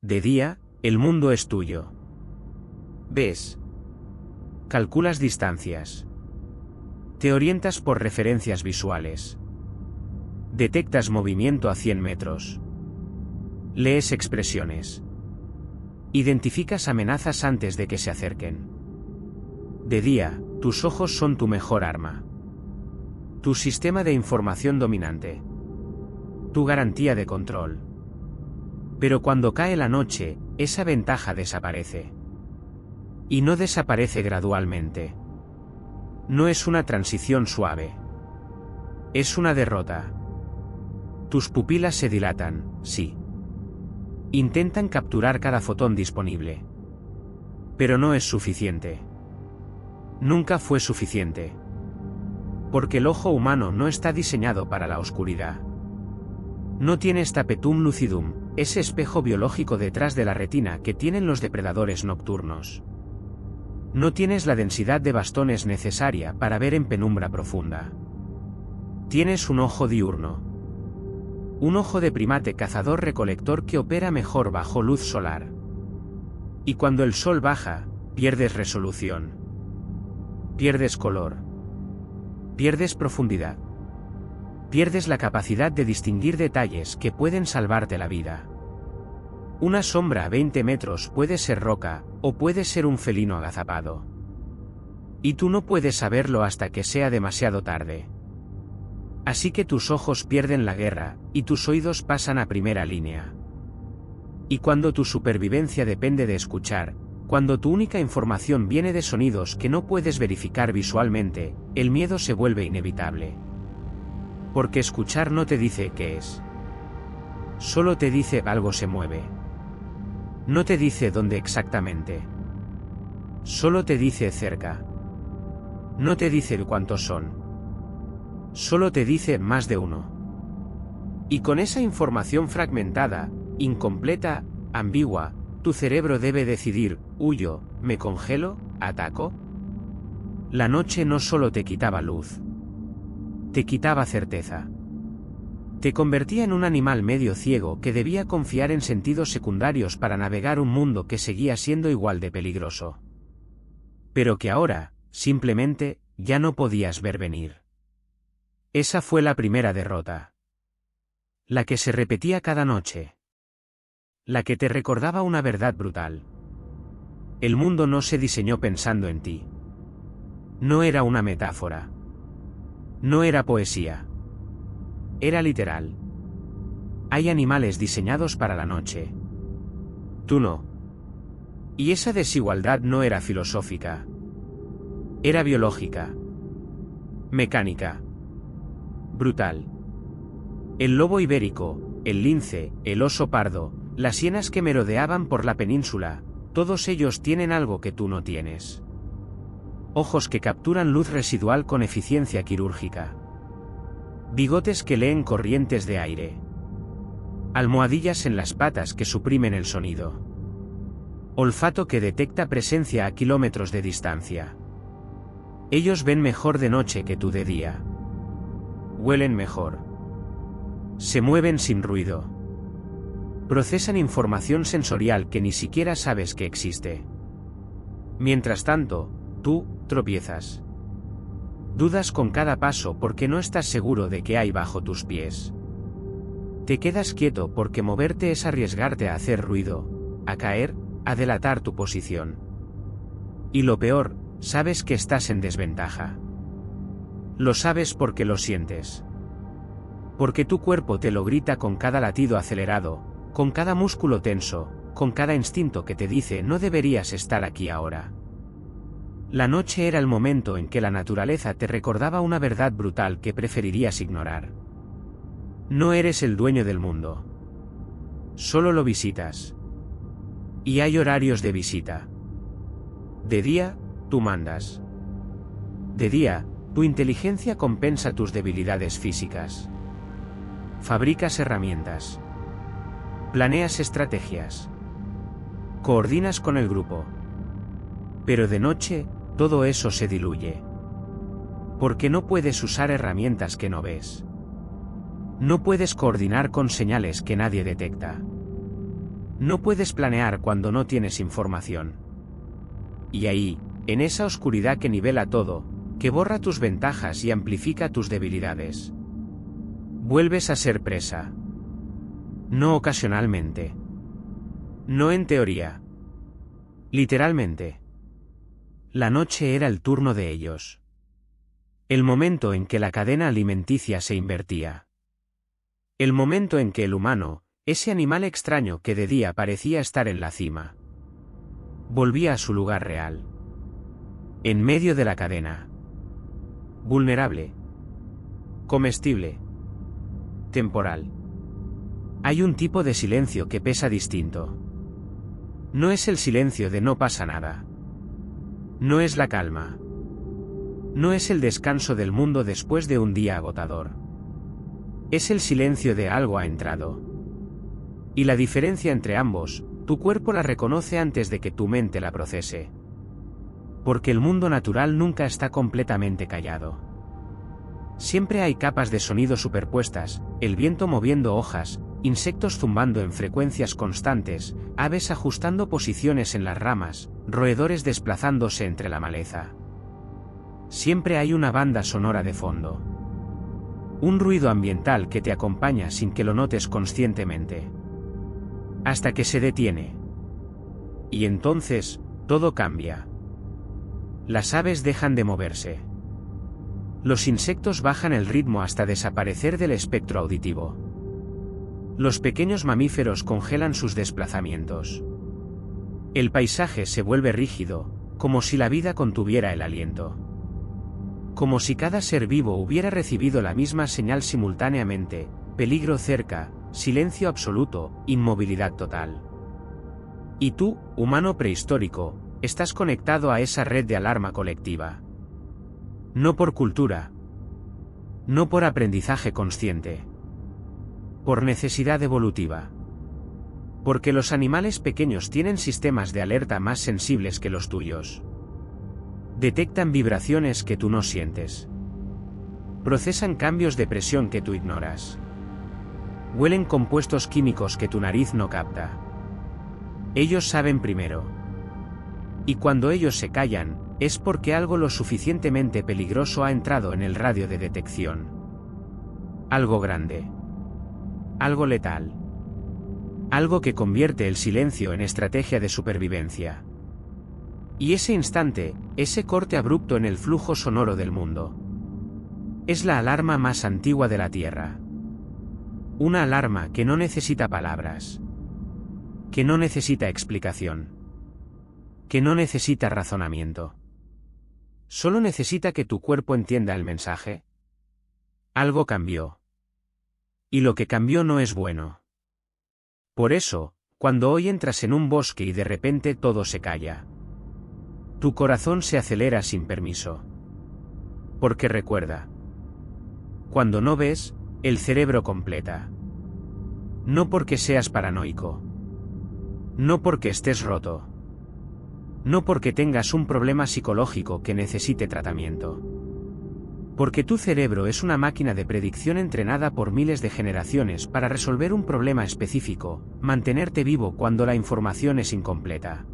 De día, el mundo es tuyo. Ves. Calculas distancias. Te orientas por referencias visuales. Detectas movimiento a 100 metros. Lees expresiones. Identificas amenazas antes de que se acerquen. De día, tus ojos son tu mejor arma. Tu sistema de información dominante. Tu garantía de control. Pero cuando cae la noche, esa ventaja desaparece. Y no desaparece gradualmente. No es una transición suave. Es una derrota. Tus pupilas se dilatan, sí. Intentan capturar cada fotón disponible. Pero no es suficiente. Nunca fue suficiente. Porque el ojo humano no está diseñado para la oscuridad. No tienes tapetum lucidum, ese espejo biológico detrás de la retina que tienen los depredadores nocturnos. No tienes la densidad de bastones necesaria para ver en penumbra profunda. Tienes un ojo diurno. Un ojo de primate cazador-recolector que opera mejor bajo luz solar. Y cuando el sol baja, pierdes resolución. Pierdes color. Pierdes profundidad. Pierdes la capacidad de distinguir detalles que pueden salvarte la vida. Una sombra a 20 metros puede ser roca, o puede ser un felino agazapado. Y tú no puedes saberlo hasta que sea demasiado tarde. Así que tus ojos pierden la guerra, y tus oídos pasan a primera línea. Y cuando tu supervivencia depende de escuchar, cuando tu única información viene de sonidos que no puedes verificar visualmente, el miedo se vuelve inevitable. Porque escuchar no te dice qué es. Solo te dice algo se mueve. No te dice dónde exactamente. Solo te dice cerca. No te dice cuántos son. Solo te dice más de uno. Y con esa información fragmentada, incompleta, ambigua, tu cerebro debe decidir, huyo, me congelo, ataco. La noche no solo te quitaba luz. Te quitaba certeza. Te convertía en un animal medio ciego que debía confiar en sentidos secundarios para navegar un mundo que seguía siendo igual de peligroso. Pero que ahora, simplemente, ya no podías ver venir. Esa fue la primera derrota. La que se repetía cada noche. La que te recordaba una verdad brutal. El mundo no se diseñó pensando en ti. No era una metáfora. No era poesía. Era literal. Hay animales diseñados para la noche. Tú no. Y esa desigualdad no era filosófica. Era biológica. Mecánica. Brutal. El lobo ibérico, el lince, el oso pardo, las hienas que merodeaban por la península, todos ellos tienen algo que tú no tienes. Ojos que capturan luz residual con eficiencia quirúrgica. Bigotes que leen corrientes de aire. Almohadillas en las patas que suprimen el sonido. Olfato que detecta presencia a kilómetros de distancia. Ellos ven mejor de noche que tú de día. Huelen mejor. Se mueven sin ruido. Procesan información sensorial que ni siquiera sabes que existe. Mientras tanto, tú tropiezas. Dudas con cada paso porque no estás seguro de qué hay bajo tus pies. Te quedas quieto porque moverte es arriesgarte a hacer ruido, a caer, a delatar tu posición. Y lo peor, sabes que estás en desventaja. Lo sabes porque lo sientes. Porque tu cuerpo te lo grita con cada latido acelerado, con cada músculo tenso, con cada instinto que te dice no deberías estar aquí ahora. La noche era el momento en que la naturaleza te recordaba una verdad brutal que preferirías ignorar. No eres el dueño del mundo. Solo lo visitas. Y hay horarios de visita. De día, tú mandas. De día, tu inteligencia compensa tus debilidades físicas. Fabricas herramientas. Planeas estrategias. Coordinas con el grupo. Pero de noche, todo eso se diluye. Porque no puedes usar herramientas que no ves. No puedes coordinar con señales que nadie detecta. No puedes planear cuando no tienes información. Y ahí, en esa oscuridad que nivela todo, que borra tus ventajas y amplifica tus debilidades, vuelves a ser presa. No ocasionalmente. No en teoría. Literalmente. La noche era el turno de ellos. El momento en que la cadena alimenticia se invertía. El momento en que el humano, ese animal extraño que de día parecía estar en la cima, volvía a su lugar real. En medio de la cadena. Vulnerable. Comestible. Temporal. Hay un tipo de silencio que pesa distinto. No es el silencio de no pasa nada. No es la calma. No es el descanso del mundo después de un día agotador. Es el silencio de algo ha entrado. Y la diferencia entre ambos, tu cuerpo la reconoce antes de que tu mente la procese. Porque el mundo natural nunca está completamente callado. Siempre hay capas de sonido superpuestas, el viento moviendo hojas, insectos zumbando en frecuencias constantes, aves ajustando posiciones en las ramas, roedores desplazándose entre la maleza. Siempre hay una banda sonora de fondo. Un ruido ambiental que te acompaña sin que lo notes conscientemente. Hasta que se detiene. Y entonces, todo cambia. Las aves dejan de moverse. Los insectos bajan el ritmo hasta desaparecer del espectro auditivo. Los pequeños mamíferos congelan sus desplazamientos. El paisaje se vuelve rígido, como si la vida contuviera el aliento. Como si cada ser vivo hubiera recibido la misma señal simultáneamente: peligro cerca, silencio absoluto, inmovilidad total. Y tú, humano prehistórico, estás conectado a esa red de alarma colectiva. No por cultura. No por aprendizaje consciente. Por necesidad evolutiva. Porque los animales pequeños tienen sistemas de alerta más sensibles que los tuyos. Detectan vibraciones que tú no sientes. Procesan cambios de presión que tú ignoras. Huelen compuestos químicos que tu nariz no capta. Ellos saben primero. Y cuando ellos se callan, es porque algo lo suficientemente peligroso ha entrado en el radio de detección. Algo grande. Algo letal. Algo que convierte el silencio en estrategia de supervivencia. Y ese instante, ese corte abrupto en el flujo sonoro del mundo, es la alarma más antigua de la Tierra. Una alarma que no necesita palabras. Que no necesita explicación. Que no necesita razonamiento. Solo necesita que tu cuerpo entienda el mensaje. Algo cambió. Y lo que cambió no es bueno. Por eso, cuando hoy entras en un bosque y de repente todo se calla, tu corazón se acelera sin permiso. Porque recuerda, cuando no ves, el cerebro completa. No porque seas paranoico. No porque estés roto. No porque tengas un problema psicológico que necesite tratamiento. Porque tu cerebro es una máquina de predicción entrenada por miles de generaciones para resolver un problema específico, mantenerte vivo cuando la información es incompleta.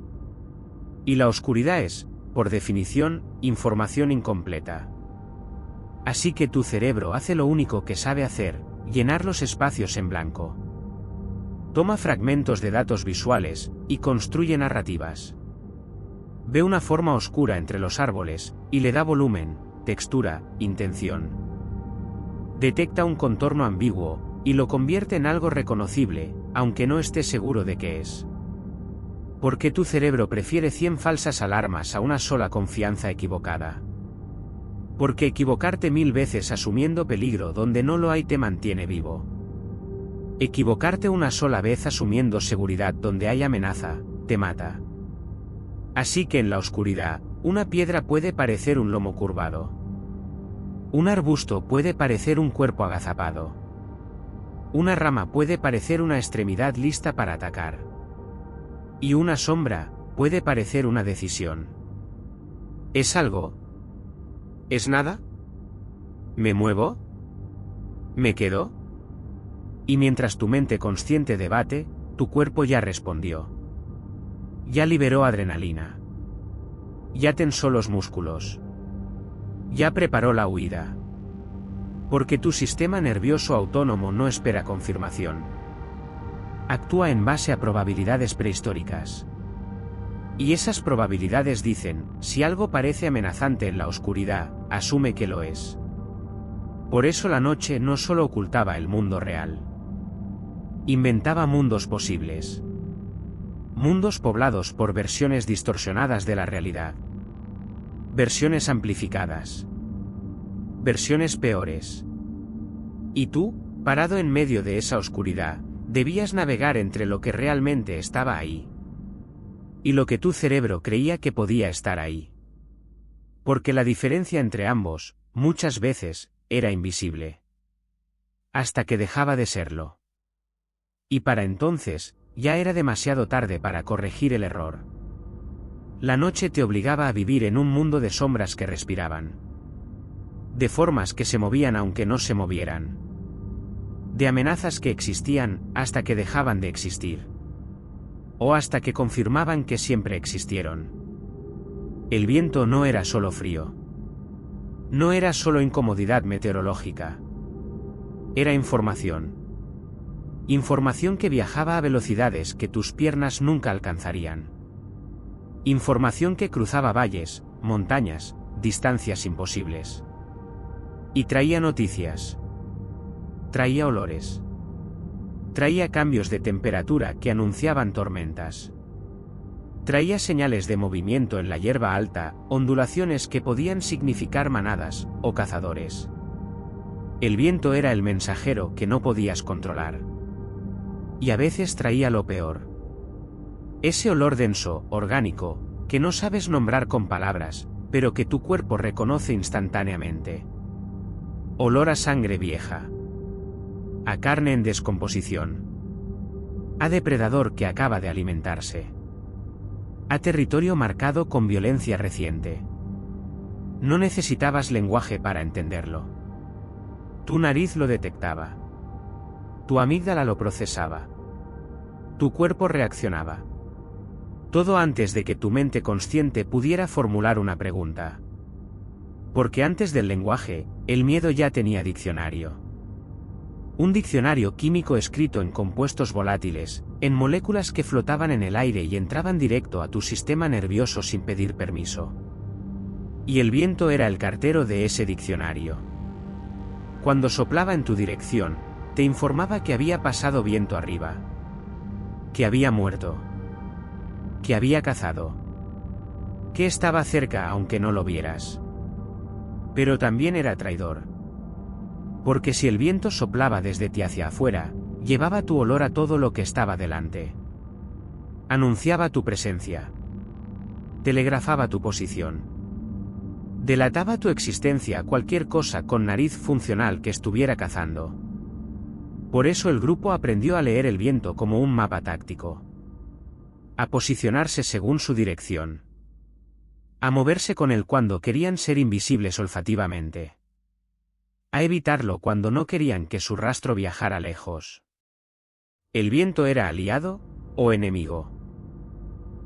Y la oscuridad es, por definición, información incompleta. Así que tu cerebro hace lo único que sabe hacer: llenar los espacios en blanco. Toma fragmentos de datos visuales y construye narrativas. Ve una forma oscura entre los árboles y le da volumen, textura, intención. Detecta un contorno ambiguo y lo convierte en algo reconocible, aunque no esté seguro de qué es. Porque tu cerebro prefiere 100 falsas alarmas a una sola confianza equivocada. Porque equivocarte 1000 veces asumiendo peligro donde no lo hay te mantiene vivo. Equivocarte una sola vez asumiendo seguridad donde hay amenaza, te mata. Así que en la oscuridad, una piedra puede parecer un lomo curvado. Un arbusto puede parecer un cuerpo agazapado. Una rama puede parecer una extremidad lista para atacar. Y una sombra puede parecer una decisión. ¿Es algo? ¿Es nada? ¿Me muevo? ¿Me quedo? Y mientras tu mente consciente debate, tu cuerpo ya respondió. Ya liberó adrenalina. Ya tensó los músculos. Ya preparó la huida. Porque tu sistema nervioso autónomo no espera confirmación. Actúa en base a probabilidades prehistóricas. Y esas probabilidades dicen, si algo parece amenazante en la oscuridad, asume que lo es. Por eso la noche no solo ocultaba el mundo real. Inventaba mundos posibles. Mundos poblados por versiones distorsionadas de la realidad. Versiones amplificadas. Versiones peores. Y tú, parado en medio de esa oscuridad, debías navegar entre lo que realmente estaba ahí. Y lo que tu cerebro creía que podía estar ahí. Porque la diferencia entre ambos, muchas veces, era invisible. Hasta que dejaba de serlo. Y para entonces, ya era demasiado tarde para corregir el error. La noche te obligaba a vivir en un mundo de sombras que respiraban. De formas que se movían aunque no se movieran. De amenazas que existían hasta que dejaban de existir. O hasta que confirmaban que siempre existieron. El viento no era solo frío. No era solo incomodidad meteorológica. Era información. Información que viajaba a velocidades que tus piernas nunca alcanzarían. Información que cruzaba valles, montañas, distancias imposibles. Y traía noticias. Traía olores. Traía cambios de temperatura que anunciaban tormentas. Traía señales de movimiento en la hierba alta, ondulaciones que podían significar manadas o cazadores. El viento era el mensajero que no podías controlar. Y a veces traía lo peor. Ese olor denso, orgánico, que no sabes nombrar con palabras, pero que tu cuerpo reconoce instantáneamente. Olor a sangre vieja. A carne en descomposición. A depredador que acaba de alimentarse. A territorio marcado con violencia reciente. No necesitabas lenguaje para entenderlo. Tu nariz lo detectaba. Tu amígdala lo procesaba. Tu cuerpo reaccionaba. Todo antes de que tu mente consciente pudiera formular una pregunta. Porque antes del lenguaje, el miedo ya tenía diccionario. Un diccionario químico escrito en compuestos volátiles, en moléculas que flotaban en el aire y entraban directo a tu sistema nervioso sin pedir permiso. Y el viento era el cartero de ese diccionario. Cuando soplaba en tu dirección, te informaba que había pasado viento arriba. Que había muerto. Que había cazado. Que estaba cerca aunque no lo vieras. Pero también era traidor. Porque si el viento soplaba desde ti hacia afuera, llevaba tu olor a todo lo que estaba delante. Anunciaba tu presencia. Telegrafaba tu posición. Delataba tu existencia cualquier cosa con nariz funcional que estuviera cazando. Por eso el grupo aprendió a leer el viento como un mapa táctico. A posicionarse según su dirección. A moverse con él cuando querían ser invisibles olfativamente. A evitarlo cuando no querían que su rastro viajara lejos. El viento era aliado o enemigo.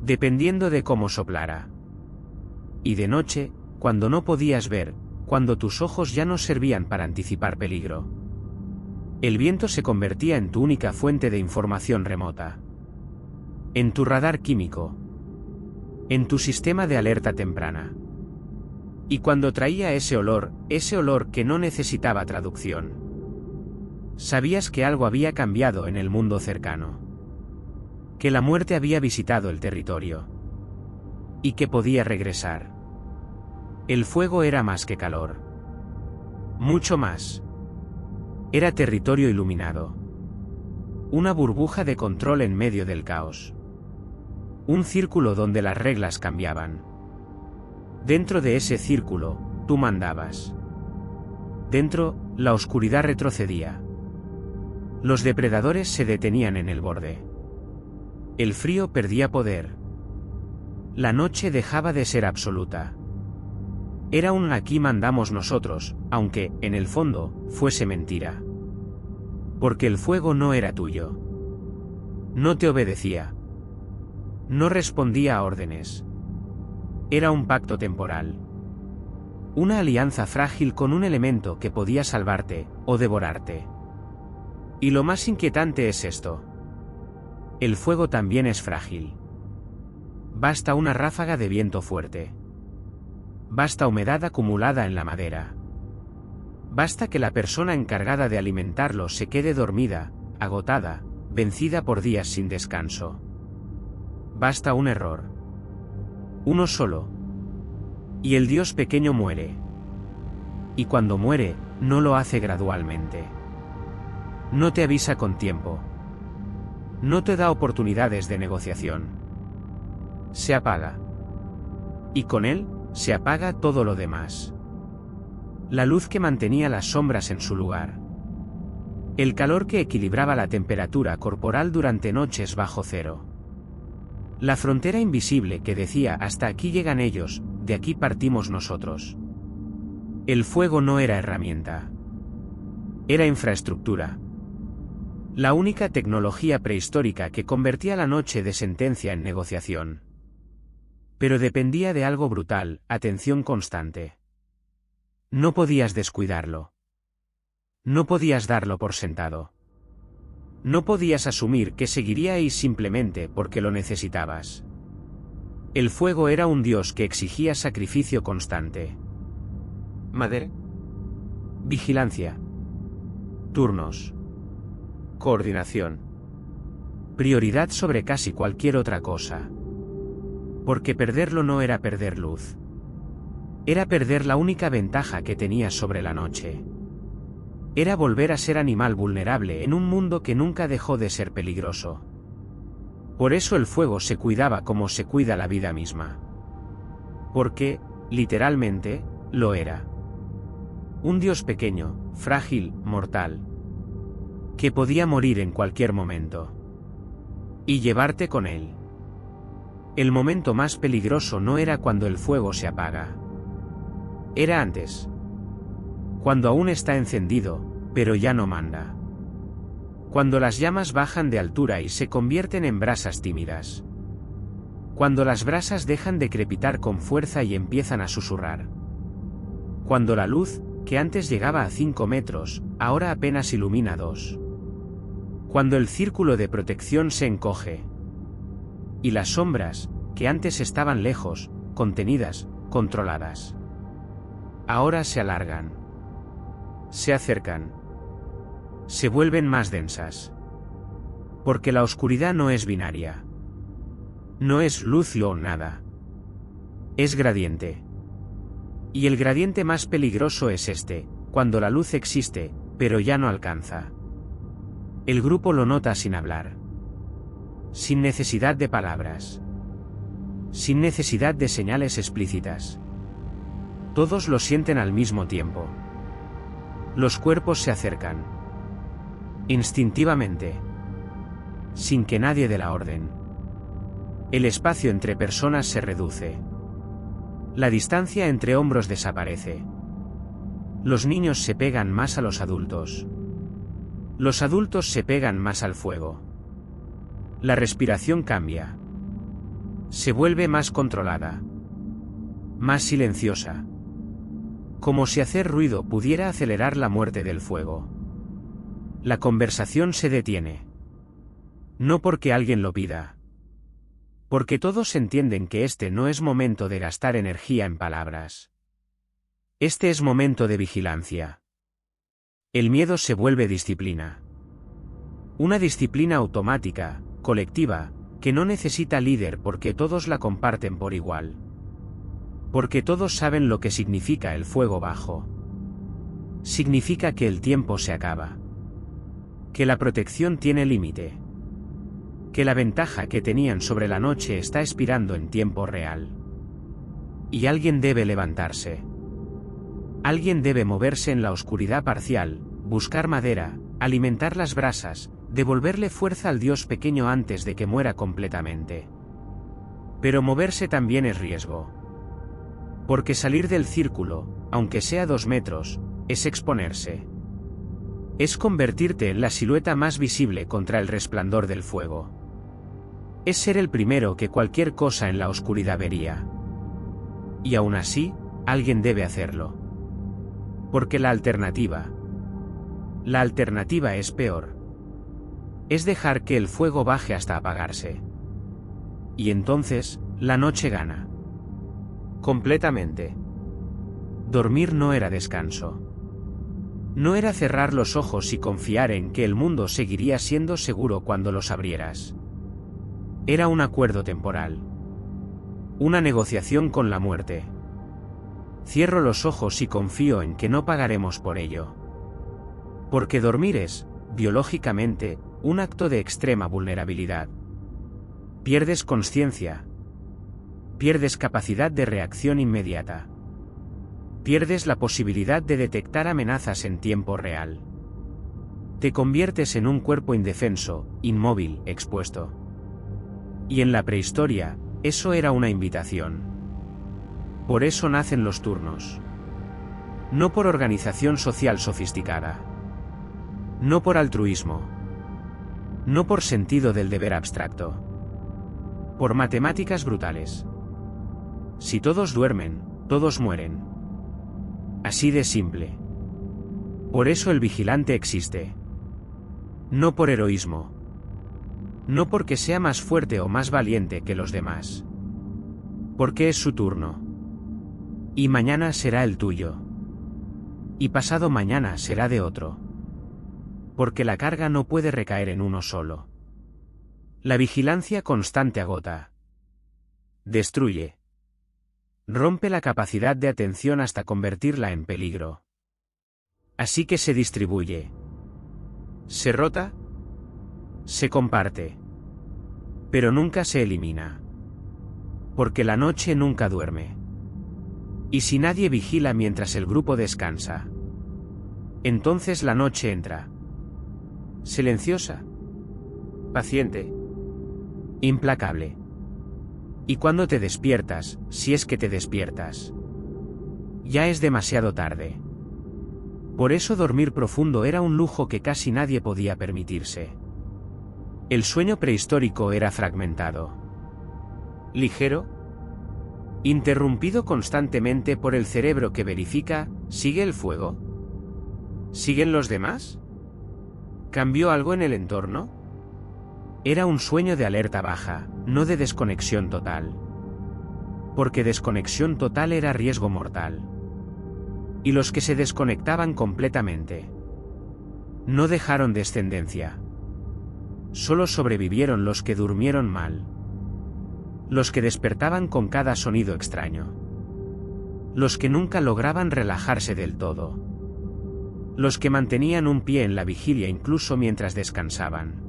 Dependiendo de cómo soplara. Y de noche, cuando no podías ver, cuando tus ojos ya no servían para anticipar peligro. El viento se convertía en tu única fuente de información remota. En tu radar químico. En tu sistema de alerta temprana. Y cuando traía ese olor que no necesitaba traducción. Sabías que algo había cambiado en el mundo cercano. Que la muerte había visitado el territorio. Y que podía regresar. El fuego era más que calor. Mucho más. Era territorio iluminado. Una burbuja de control en medio del caos. Un círculo donde las reglas cambiaban. Dentro de ese círculo, tú mandabas. Dentro, la oscuridad retrocedía. Los depredadores se detenían en el borde. El frío perdía poder. La noche dejaba de ser absoluta. Era un aquí mandamos nosotros, aunque, en el fondo, fuese mentira. Porque el fuego no era tuyo. No te obedecía. No respondía a órdenes. Era un pacto temporal. Una alianza frágil con un elemento que podía salvarte o devorarte. Y lo más inquietante es esto. El fuego también es frágil. Basta una ráfaga de viento fuerte. Basta humedad acumulada en la madera. Basta que la persona encargada de alimentarlo se quede dormida, agotada, vencida por días sin descanso. Basta un error. Uno solo. Y el Dios pequeño muere. Y cuando muere, no lo hace gradualmente. No te avisa con tiempo. No te da oportunidades de negociación. Se apaga. Y con él, se apaga todo lo demás. La luz que mantenía las sombras en su lugar. El calor que equilibraba la temperatura corporal durante noches bajo cero. La frontera invisible que decía hasta aquí llegan ellos, de aquí partimos nosotros. El fuego no era herramienta. Era infraestructura. La única tecnología prehistórica que convertía la noche de sentencia en negociación. Pero dependía de algo brutal, atención constante. No podías descuidarlo. No podías darlo por sentado. No podías asumir que seguiríais simplemente porque lo necesitabas. El fuego era un dios que exigía sacrificio constante. Madera. Vigilancia. Turnos. Coordinación. Prioridad sobre casi cualquier otra cosa. Porque perderlo no era perder luz. Era perder la única ventaja que tenías sobre la noche. Era volver a ser animal vulnerable en un mundo que nunca dejó de ser peligroso. Por eso el fuego se cuidaba como se cuida la vida misma. Porque, literalmente, lo era. Un dios pequeño, frágil, mortal. Que podía morir en cualquier momento. Y llevarte con él. El momento más peligroso no era cuando el fuego se apaga. Era antes. Cuando aún está encendido, pero ya no manda. Cuando las llamas bajan de altura y se convierten en brasas tímidas. Cuando las brasas dejan de crepitar con fuerza y empiezan a susurrar. Cuando la luz, que antes llegaba a 5 metros, ahora apenas ilumina 2. Cuando el círculo de protección se encoge. Y las sombras, que antes estaban lejos, contenidas, controladas. Ahora se alargan. Se acercan. Se vuelven más densas. Porque la oscuridad no es binaria. No es luz o nada. Es gradiente. Y el gradiente más peligroso es este, cuando la luz existe, pero ya no alcanza. El grupo lo nota sin hablar. Sin necesidad de palabras. Sin necesidad de señales explícitas. Todos lo sienten al mismo tiempo. Los cuerpos se acercan. Instintivamente. Sin que nadie dé la orden. El espacio entre personas se reduce. La distancia entre hombros desaparece. Los niños se pegan más a los adultos. Los adultos se pegan más al fuego. La respiración cambia. Se vuelve más controlada. Más silenciosa. Como si hacer ruido pudiera acelerar la muerte del fuego. La conversación se detiene. No porque alguien lo pida. Porque todos entienden que este no es momento de gastar energía en palabras. Este es momento de vigilancia. El miedo se vuelve disciplina. Una disciplina automática, colectiva, que no necesita líder porque todos la comparten por igual. Porque todos saben lo que significa el fuego bajo. Significa que el tiempo se acaba. Que la protección tiene límite. Que la ventaja que tenían sobre la noche está expirando en tiempo real. Y alguien debe levantarse. Alguien debe moverse en la oscuridad parcial, buscar madera, alimentar las brasas, devolverle fuerza al dios pequeño antes de que muera completamente. Pero moverse también es riesgo. Porque salir del círculo, aunque sea 2 metros, es exponerse. Es convertirte en la silueta más visible contra el resplandor del fuego. Es ser el primero que cualquier cosa en la oscuridad vería. Y aún así, alguien debe hacerlo. Porque la alternativa es peor. Es dejar que el fuego baje hasta apagarse. Y entonces, la noche gana. Completamente. Dormir no era descanso. No era cerrar los ojos y confiar en que el mundo seguiría siendo seguro cuando los abrieras. Era un acuerdo temporal. Una negociación con la muerte. Cierro los ojos y confío en que no pagaremos por ello. Porque dormir es, biológicamente, un acto de extrema vulnerabilidad. Pierdes consciencia. Pierdes capacidad de reacción inmediata. Pierdes la posibilidad de detectar amenazas en tiempo real. Te conviertes en un cuerpo indefenso, inmóvil, expuesto. Y en la prehistoria, eso era una invitación. Por eso nacen los turnos. No por organización social sofisticada. No por altruismo. No por sentido del deber abstracto. Por matemáticas brutales. Si todos duermen, todos mueren. Así de simple. Por eso el vigilante existe. No por heroísmo. No porque sea más fuerte o más valiente que los demás. Porque es su turno. Y mañana será el tuyo. Y pasado mañana será de otro. Porque la carga no puede recaer en uno solo. La vigilancia constante agota. Destruye. Rompe la capacidad de atención hasta convertirla en peligro. Así que se distribuye. Se rota. Se comparte. Pero nunca se elimina. Porque la noche nunca duerme. Y si nadie vigila mientras el grupo descansa, entonces la noche entra. Silenciosa. Paciente. Implacable. Y cuando te despiertas, si es que te despiertas, ya es demasiado tarde. Por eso dormir profundo era un lujo que casi nadie podía permitirse. El sueño prehistórico era fragmentado. Ligero. Interrumpido constantemente por el cerebro que verifica, ¿sigue el fuego? ¿Siguen los demás? ¿Cambió algo en el entorno? Era un sueño de alerta baja, no de desconexión total. Porque desconexión total era riesgo mortal. Y los que se desconectaban completamente no dejaron descendencia. Solo sobrevivieron los que durmieron mal. Los que despertaban con cada sonido extraño. Los que nunca lograban relajarse del todo. Los que mantenían un pie en la vigilia incluso mientras descansaban.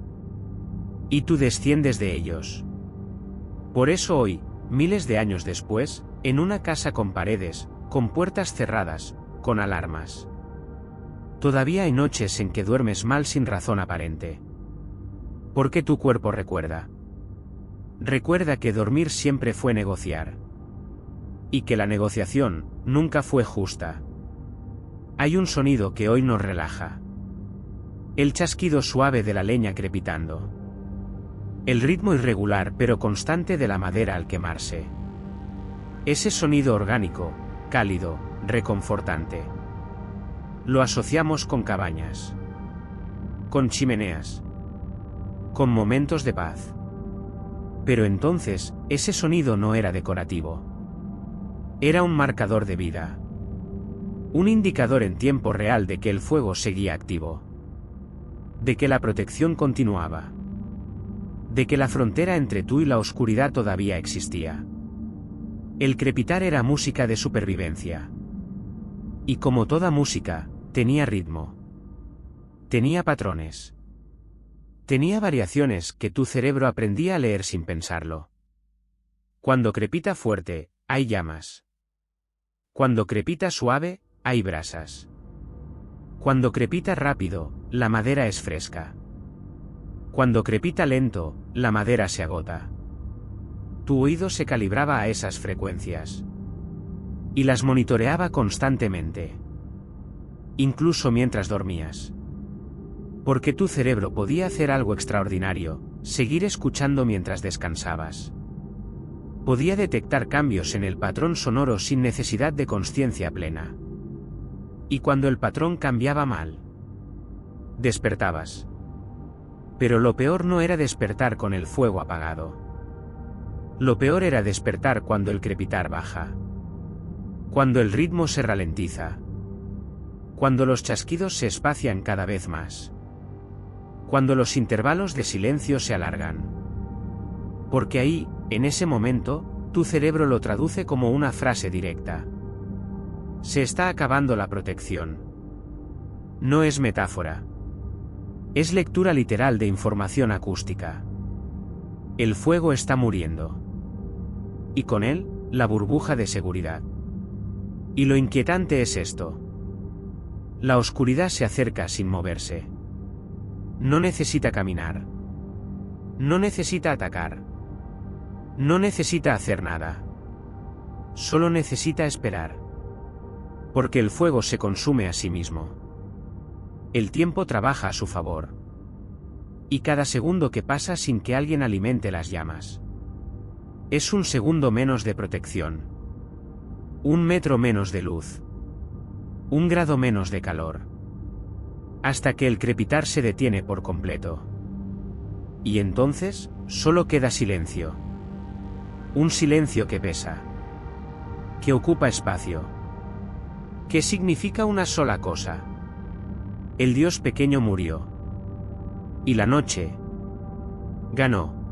Y tú desciendes de ellos. Por eso hoy, miles de años después, en una casa con paredes, con puertas cerradas, con alarmas. Todavía hay noches en que duermes mal sin razón aparente. Porque tu cuerpo recuerda. Recuerda que dormir siempre fue negociar. Y que la negociación nunca fue justa. Hay un sonido que hoy nos relaja. El chasquido suave de la leña crepitando. El ritmo irregular pero constante de la madera al quemarse. Ese sonido orgánico, cálido, reconfortante. Lo asociamos con cabañas. Con chimeneas. Con momentos de paz. Pero entonces, ese sonido no era decorativo. Era un marcador de vida. Un indicador en tiempo real de que el fuego seguía activo. De que la protección continuaba. De que la frontera entre tú y la oscuridad todavía existía. El crepitar era música de supervivencia. Y como toda música, tenía ritmo. Tenía patrones. Tenía variaciones que tu cerebro aprendía a leer sin pensarlo. Cuando crepita fuerte, hay llamas. Cuando crepita suave, hay brasas. Cuando crepita rápido, la madera es fresca. Cuando crepita lento, la madera se agota. Tu oído se calibraba a esas frecuencias. Y las monitoreaba constantemente. Incluso mientras dormías. Porque tu cerebro podía hacer algo extraordinario, Seguir escuchando mientras descansabas. Podía detectar cambios en el patrón sonoro sin necesidad de consciencia plena. Y cuando el patrón cambiaba mal, despertabas. Pero lo peor no era despertar con el fuego apagado. Lo peor era despertar cuando el crepitar baja. Cuando el ritmo se ralentiza. Cuando los chasquidos se espacian cada vez más. Cuando los intervalos de silencio se alargan. Porque ahí, en ese momento, tu cerebro lo traduce como una frase directa. Se está acabando la protección. No es metáfora. Es lectura literal de información acústica. El fuego está muriendo. Y con él, la burbuja de seguridad. Y lo inquietante es esto. La oscuridad se acerca sin moverse. No necesita caminar. No necesita atacar. No necesita hacer nada. Solo necesita esperar. Porque el fuego se consume a sí mismo. El tiempo trabaja a su favor. Y cada segundo que pasa sin que alguien alimente las llamas es un segundo menos de protección. Un metro menos de luz. Un grado menos de calor. Hasta que el crepitar se detiene por completo. Y entonces, solo queda silencio. Un silencio que pesa. Que ocupa espacio. Que significa una sola cosa. El Dios pequeño murió. Y la noche ganó.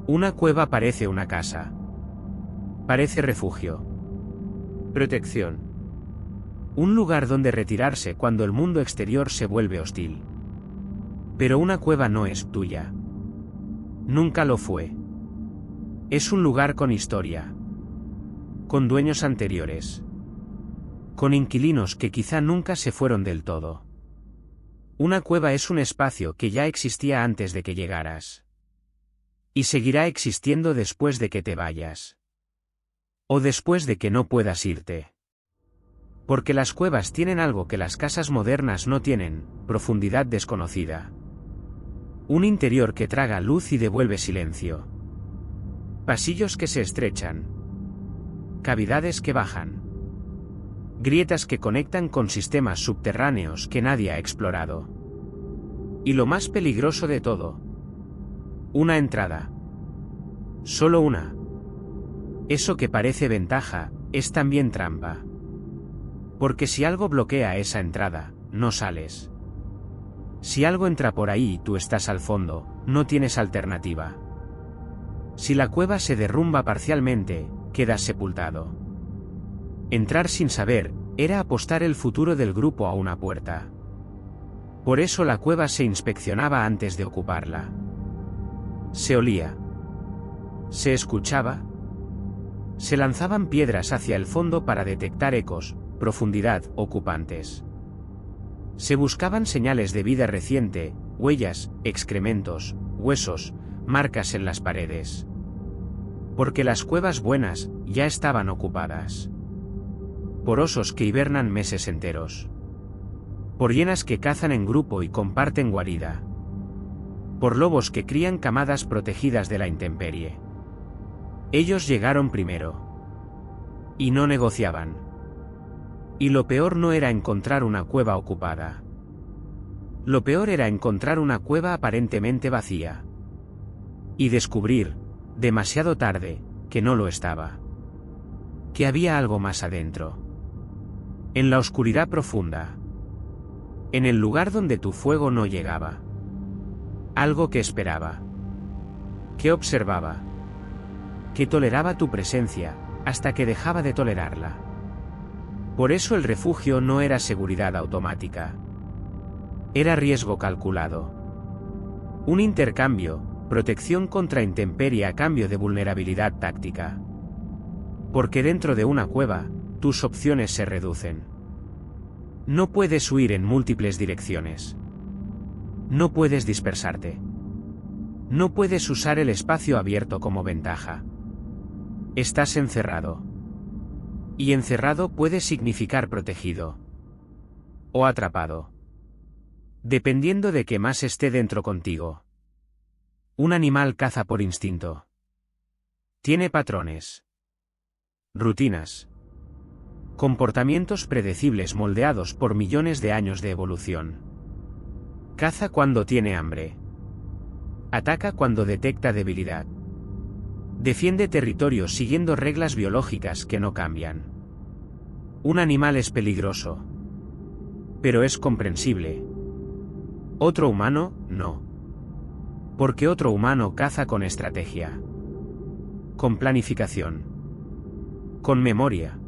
Una cueva parece una casa. Parece refugio. Protección. Un lugar donde retirarse cuando el mundo exterior se vuelve hostil. Pero una cueva no es tuya. Nunca lo fue. Es un lugar con historia. Con dueños anteriores. Con inquilinos que quizá nunca se fueron del todo. Una cueva es un espacio que ya existía antes de que llegaras. Y seguirá existiendo después de que te vayas. O después de que no puedas irte. Porque las cuevas tienen algo que las casas modernas no tienen, profundidad desconocida. Un interior que traga luz y devuelve silencio. Pasillos que se estrechan. Cavidades que bajan. Grietas que conectan con sistemas subterráneos que nadie ha explorado. Y lo más peligroso de todo. Una entrada. Solo una. Eso que parece ventaja, es también trampa. Porque si algo bloquea esa entrada, no sales. Si algo entra por ahí y tú estás al fondo, no tienes alternativa. Si la cueva se derrumba parcialmente, quedas sepultado. Entrar sin saber, era apostar el futuro del grupo a una puerta. Por eso la cueva se inspeccionaba antes de ocuparla. Se olía. Se escuchaba. Se lanzaban piedras hacia el fondo para detectar ecos, profundidad, ocupantes. Se buscaban señales de vida reciente, huellas, excrementos, huesos, marcas en las paredes. Porque las cuevas buenas ya estaban ocupadas. Por osos que hibernan meses enteros. Por hienas que cazan en grupo y comparten guarida. Por lobos que crían camadas protegidas de la intemperie. Ellos llegaron primero. Y no negociaban. Y lo peor no era encontrar una cueva ocupada. Lo peor era encontrar una cueva aparentemente vacía. Y descubrir, demasiado tarde, que no lo estaba. Que había algo más adentro. En la oscuridad profunda. En el lugar donde tu fuego no llegaba. Algo que esperaba. Que observaba. Que toleraba tu presencia, hasta que dejaba de tolerarla. Por eso el refugio no era seguridad automática. Era riesgo calculado. Un intercambio, protección contra intemperie a cambio de vulnerabilidad táctica. Porque dentro de una cueva, tus opciones se reducen. No puedes huir en múltiples direcciones. No puedes dispersarte. No puedes usar el espacio abierto como ventaja. Estás encerrado. Y encerrado puede significar protegido. O atrapado. Dependiendo de qué más esté dentro contigo. Un animal caza por instinto. Tiene patrones, rutinas, comportamientos predecibles moldeados por millones de años de evolución. Caza cuando tiene hambre. Ataca cuando detecta debilidad. Defiende territorio siguiendo reglas biológicas que no cambian. Un animal es peligroso, pero es comprensible. Otro humano, no. Porque otro humano caza con estrategia, con planificación, con memoria,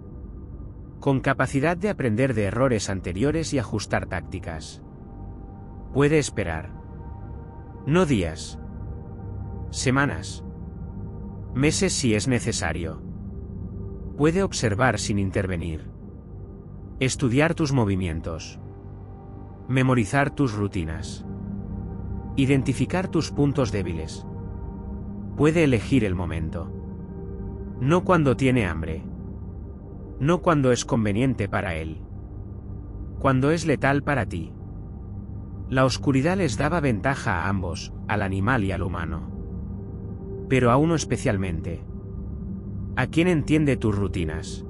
con capacidad de aprender de errores anteriores y ajustar tácticas. Puede esperar. No días, semanas, meses si es necesario. Puede observar sin intervenir. Estudiar tus movimientos. Memorizar tus rutinas. Identificar tus puntos débiles. Puede elegir el momento. No cuando tiene hambre. No cuando es conveniente para él. Cuando es letal para ti. La oscuridad les daba ventaja a ambos, al animal y al humano. Pero a uno especialmente. ¿A quién entiende tus rutinas?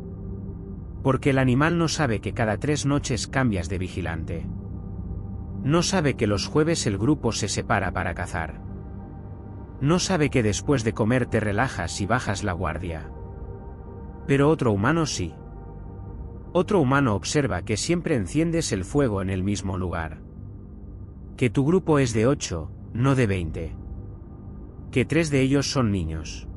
Porque el animal no sabe que cada 3 noches cambias de vigilante. No sabe que los jueves el grupo se separa para cazar. No sabe que después de comer te relajas y bajas la guardia. Pero otro humano sí. Otro humano observa que siempre enciendes el fuego en el mismo lugar. Que tu grupo es de 8, no de 20. Que 3 de ellos son niños.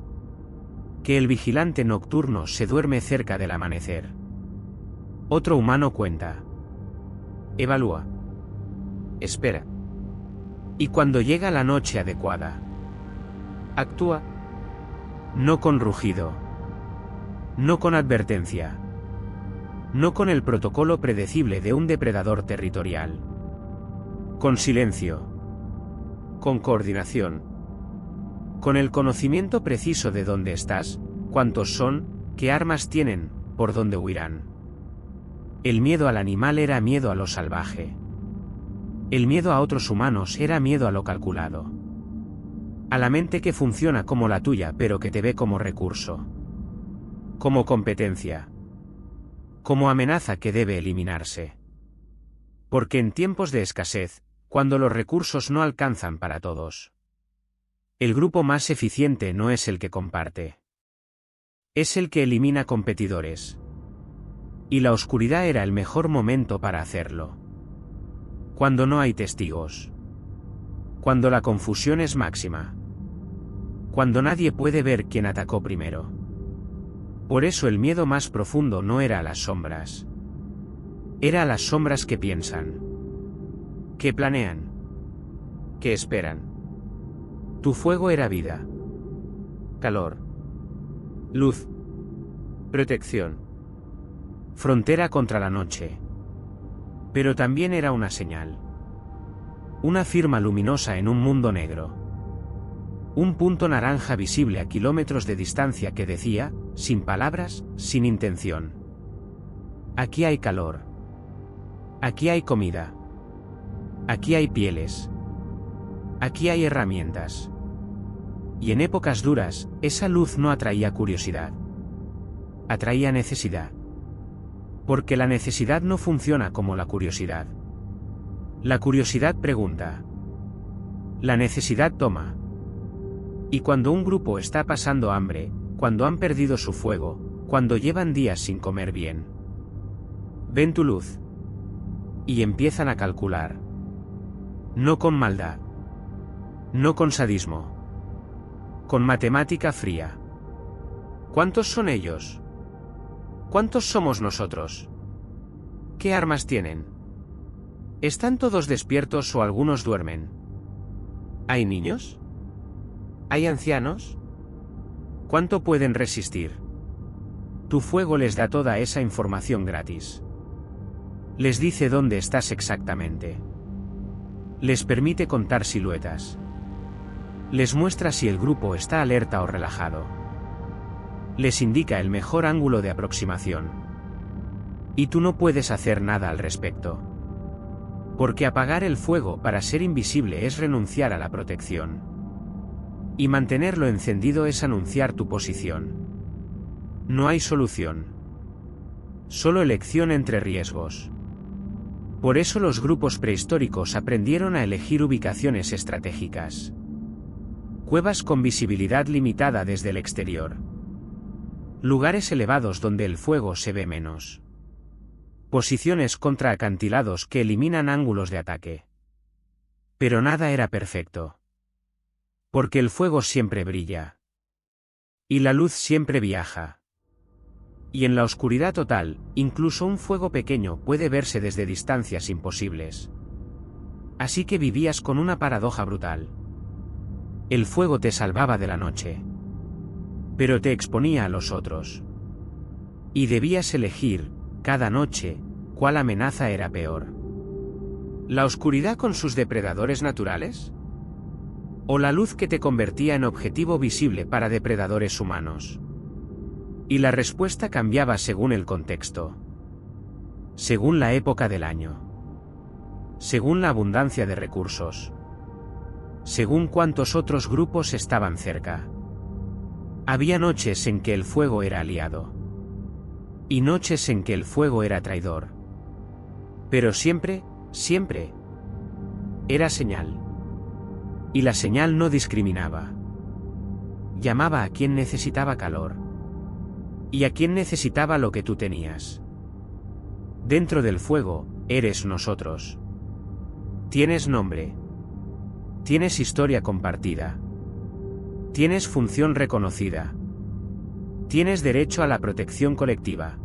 Que el vigilante nocturno se duerme cerca del amanecer. Otro humano cuenta. Evalúa. Espera. Y cuando llega la noche adecuada, actúa. No con rugido. No con advertencia. No con el protocolo predecible de un depredador territorial. Con silencio. Con coordinación. Con el conocimiento preciso de dónde estás, cuántos son, qué armas tienen, por dónde huirán. El miedo al animal era miedo a lo salvaje. El miedo a otros humanos era miedo a lo calculado. A la mente que funciona como la tuya pero que te ve como recurso. Como competencia. Como amenaza que debe eliminarse. Porque en tiempos de escasez, cuando los recursos no alcanzan para todos, el grupo más eficiente no es el que comparte. Es el que elimina competidores. Y la oscuridad era el mejor momento para hacerlo. Cuando no hay testigos. Cuando la confusión es máxima. Cuando nadie puede ver quién atacó primero. Por eso el miedo más profundo no era a las sombras. Era a las sombras que piensan. Que planean. Que esperan. Tu fuego era vida. Calor. Luz. Protección. Frontera contra la noche. Pero también era una señal. Una firma luminosa en un mundo negro. Un punto naranja visible a kilómetros de distancia que decía, sin palabras, sin intención. Aquí hay calor. Aquí hay comida. Aquí hay pieles. Aquí hay herramientas. Y en épocas duras, esa luz no atraía curiosidad. Atraía necesidad. Porque la necesidad no funciona como la curiosidad. La curiosidad pregunta. La necesidad toma. Y cuando un grupo está pasando hambre, cuando han perdido su fuego, cuando llevan días sin comer bien, ven tu luz. Y empiezan a calcular. No con maldad. No con sadismo. Con matemática fría. ¿Cuántos son ellos? ¿Cuántos somos nosotros? ¿Qué armas tienen? ¿Están todos despiertos o algunos duermen? ¿Hay niños? ¿Hay ancianos? ¿Cuánto pueden resistir? Tu fuego les da toda esa información gratis. Les dice dónde estás exactamente. Les permite contar siluetas. Les muestra si el grupo está alerta o relajado. Les indica el mejor ángulo de aproximación. Y tú no puedes hacer nada al respecto. Porque apagar el fuego para ser invisible es renunciar a la protección. Y mantenerlo encendido es anunciar tu posición. No hay solución. Solo elección entre riesgos. Por eso los grupos prehistóricos aprendieron a elegir ubicaciones estratégicas. Cuevas con visibilidad limitada desde el exterior. Lugares elevados donde el fuego se ve menos. Posiciones contra acantilados que eliminan ángulos de ataque. Pero nada era perfecto. Porque el fuego siempre brilla. Y la luz siempre viaja. Y en la oscuridad total, incluso un fuego pequeño puede verse desde distancias imposibles. Así que vivías con una paradoja brutal. El fuego te salvaba de la noche. Pero te exponía a los otros. Y debías elegir, cada noche, cuál amenaza era peor. ¿La oscuridad con sus depredadores naturales? ¿O la luz que te convertía en objetivo visible para depredadores humanos? Y la respuesta cambiaba según el contexto. Según la época del año. Según la abundancia de recursos. Según cuántos otros grupos estaban cerca. Había noches en que el fuego era aliado. Y noches en que el fuego era traidor. Pero siempre, siempre, era señal. Y la señal no discriminaba. Llamaba a quien necesitaba calor. Y a quien necesitaba lo que tú tenías. Dentro del fuego, eres nosotros. Tienes nombre. Tienes historia compartida. Tienes función reconocida. Tienes derecho a la protección colectiva.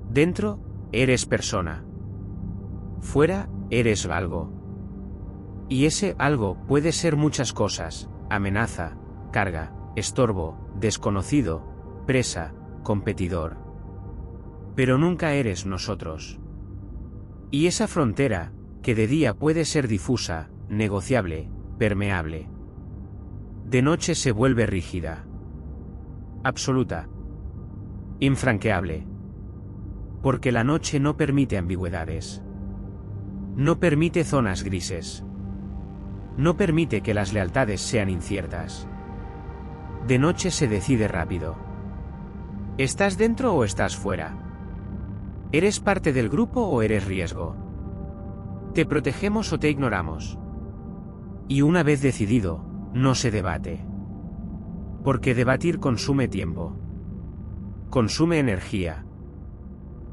Dentro, eres persona. Fuera, eres algo. Y ese algo puede ser muchas cosas: amenaza, carga, estorbo, desconocido, presa, competidor. Pero nunca eres nosotros. Y esa frontera, que de día puede ser difusa, negociable, permeable, de noche se vuelve rígida. Absoluta. Infranqueable. Porque la noche no permite ambigüedades. No permite zonas grises. No permite que las lealtades sean inciertas. De noche se decide rápido. ¿Estás dentro o estás fuera? ¿Eres parte del grupo o eres riesgo? ¿Te protegemos o te ignoramos? Y una vez decidido, no se debate. Porque debatir consume tiempo. Consume energía.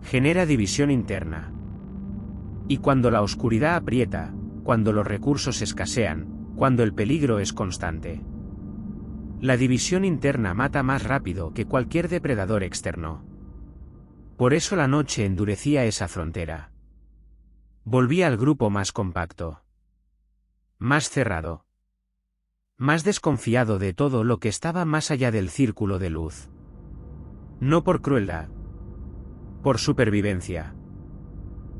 Genera división interna. Y cuando la oscuridad aprieta, cuando los recursos escasean, cuando el peligro es constante, la división interna mata más rápido que cualquier depredador externo. Por eso la noche endurecía esa frontera. Volvía al grupo más compacto. Más cerrado. Más desconfiado de todo lo que estaba más allá del círculo de luz. No por crueldad. Por supervivencia.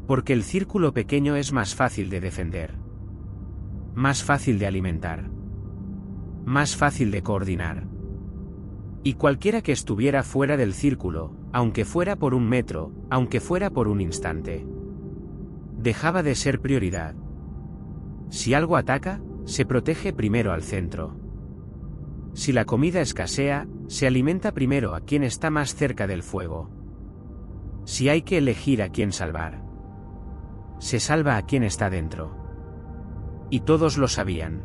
Porque el círculo pequeño es más fácil de defender. Más fácil de alimentar. Más fácil de coordinar. Y cualquiera que estuviera fuera del círculo, aunque fuera por 1 metro, aunque fuera por un instante, dejaba de ser prioridad. Si algo ataca, se protege primero al centro. Si la comida escasea, se alimenta primero a quien está más cerca del fuego. Si hay que elegir a quién salvar, se salva a quien está dentro. Y todos lo sabían.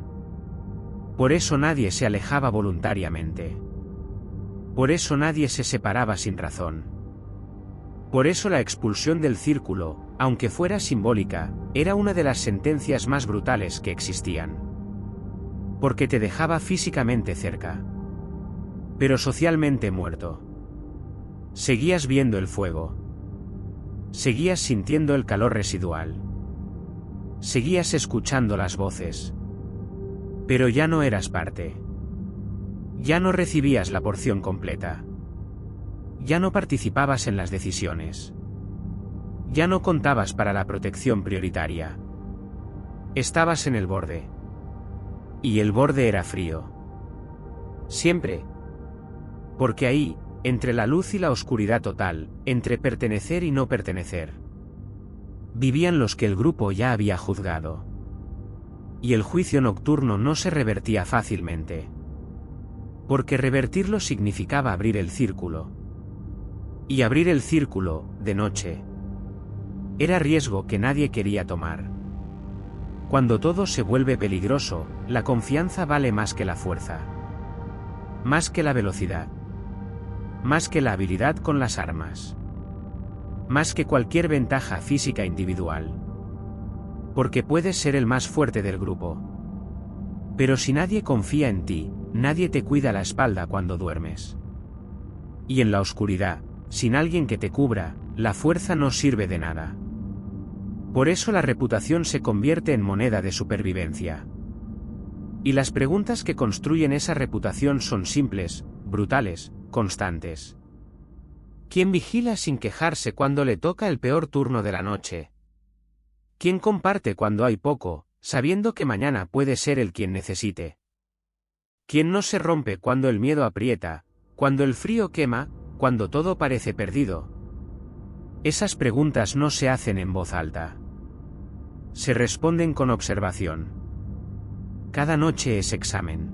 Por eso nadie se alejaba voluntariamente. Por eso nadie se separaba sin razón. Por eso la expulsión del círculo, aunque fuera simbólica, era una de las sentencias más brutales que existían. Porque te dejaba físicamente cerca. Pero socialmente muerto. Seguías viendo el fuego. Seguías sintiendo el calor residual. Seguías escuchando las voces. Pero ya no eras parte. Ya no recibías la porción completa. Ya no participabas en las decisiones. Ya no contabas para la protección prioritaria. Estabas en el borde. Y el borde era frío. Siempre. Porque ahí, entre la luz y la oscuridad total, entre pertenecer y no pertenecer, vivían los que el grupo ya había juzgado. Y el juicio nocturno no se revertía fácilmente. Porque revertirlo significaba abrir el círculo. Y abrir el círculo, de noche, era riesgo que nadie quería tomar. Cuando todo se vuelve peligroso, la confianza vale más que la fuerza. Más que la velocidad. Más que la habilidad con las armas. Más que cualquier ventaja física individual. Porque puedes ser el más fuerte del grupo. Pero si nadie confía en ti, nadie te cuida la espalda cuando duermes. Y en la oscuridad, sin alguien que te cubra, la fuerza no sirve de nada. Por eso la reputación se convierte en moneda de supervivencia. Y las preguntas que construyen esa reputación son simples, brutales, constantes. ¿Quién vigila sin quejarse cuando le toca el peor turno de la noche? ¿Quién comparte cuando hay poco, sabiendo que mañana puede ser el quien necesite? ¿Quién no se rompe cuando el miedo aprieta, cuando el frío quema, cuando todo parece perdido? Esas preguntas no se hacen en voz alta. Se responden con observación. Cada noche es examen.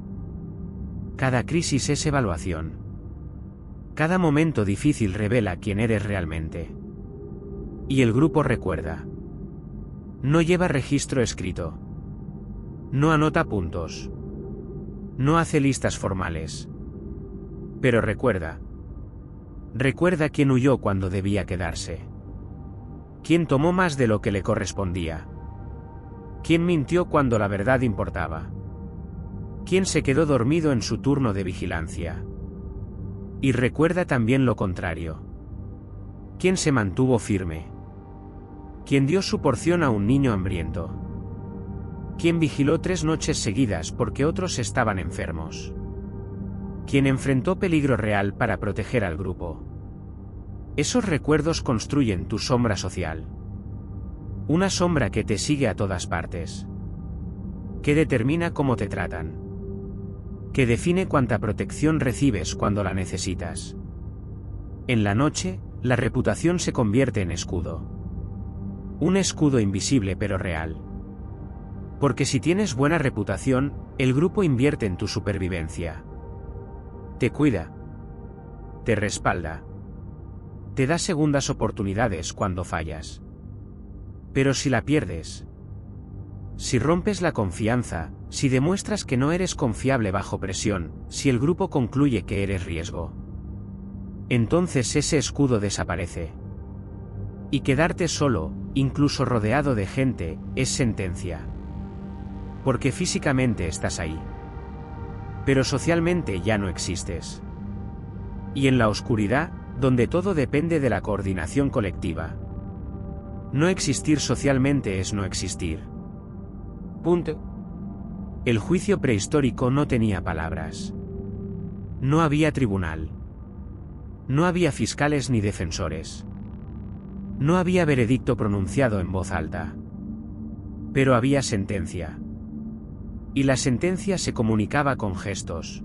Cada crisis es evaluación. Cada momento difícil revela quién eres realmente. Y el grupo recuerda. No lleva registro escrito. No anota puntos. No hace listas formales. Pero recuerda. Recuerda quién huyó cuando debía quedarse. Quién tomó más de lo que le correspondía. Quién mintió cuando la verdad importaba. Quién se quedó dormido en su turno de vigilancia. Y recuerda también lo contrario. Quién se mantuvo firme. Quién dio su porción a un niño hambriento. Quién vigiló 3 noches seguidas porque otros estaban enfermos. Quien enfrentó peligro real para proteger al grupo. Esos recuerdos construyen tu sombra social. Una sombra que te sigue a todas partes. Que determina cómo te tratan. Que define cuánta protección recibes cuando la necesitas. En la noche, la reputación se convierte en escudo. Un escudo invisible pero real. Porque si tienes buena reputación, el grupo invierte en tu supervivencia. Te cuida. Te respalda. Te da segundas oportunidades cuando fallas. Pero si la pierdes, si rompes la confianza, si demuestras que no eres confiable bajo presión, si el grupo concluye que eres riesgo, entonces ese escudo desaparece. Y quedarte solo, incluso rodeado de gente, es sentencia. Porque físicamente estás ahí. Pero socialmente ya no existes. Y en la oscuridad, donde todo depende de la coordinación colectiva. No existir socialmente es no existir. Punto. El juicio prehistórico no tenía palabras. No había tribunal. No había fiscales ni defensores. No había veredicto pronunciado en voz alta. Pero había sentencia. Y la sentencia se comunicaba con gestos.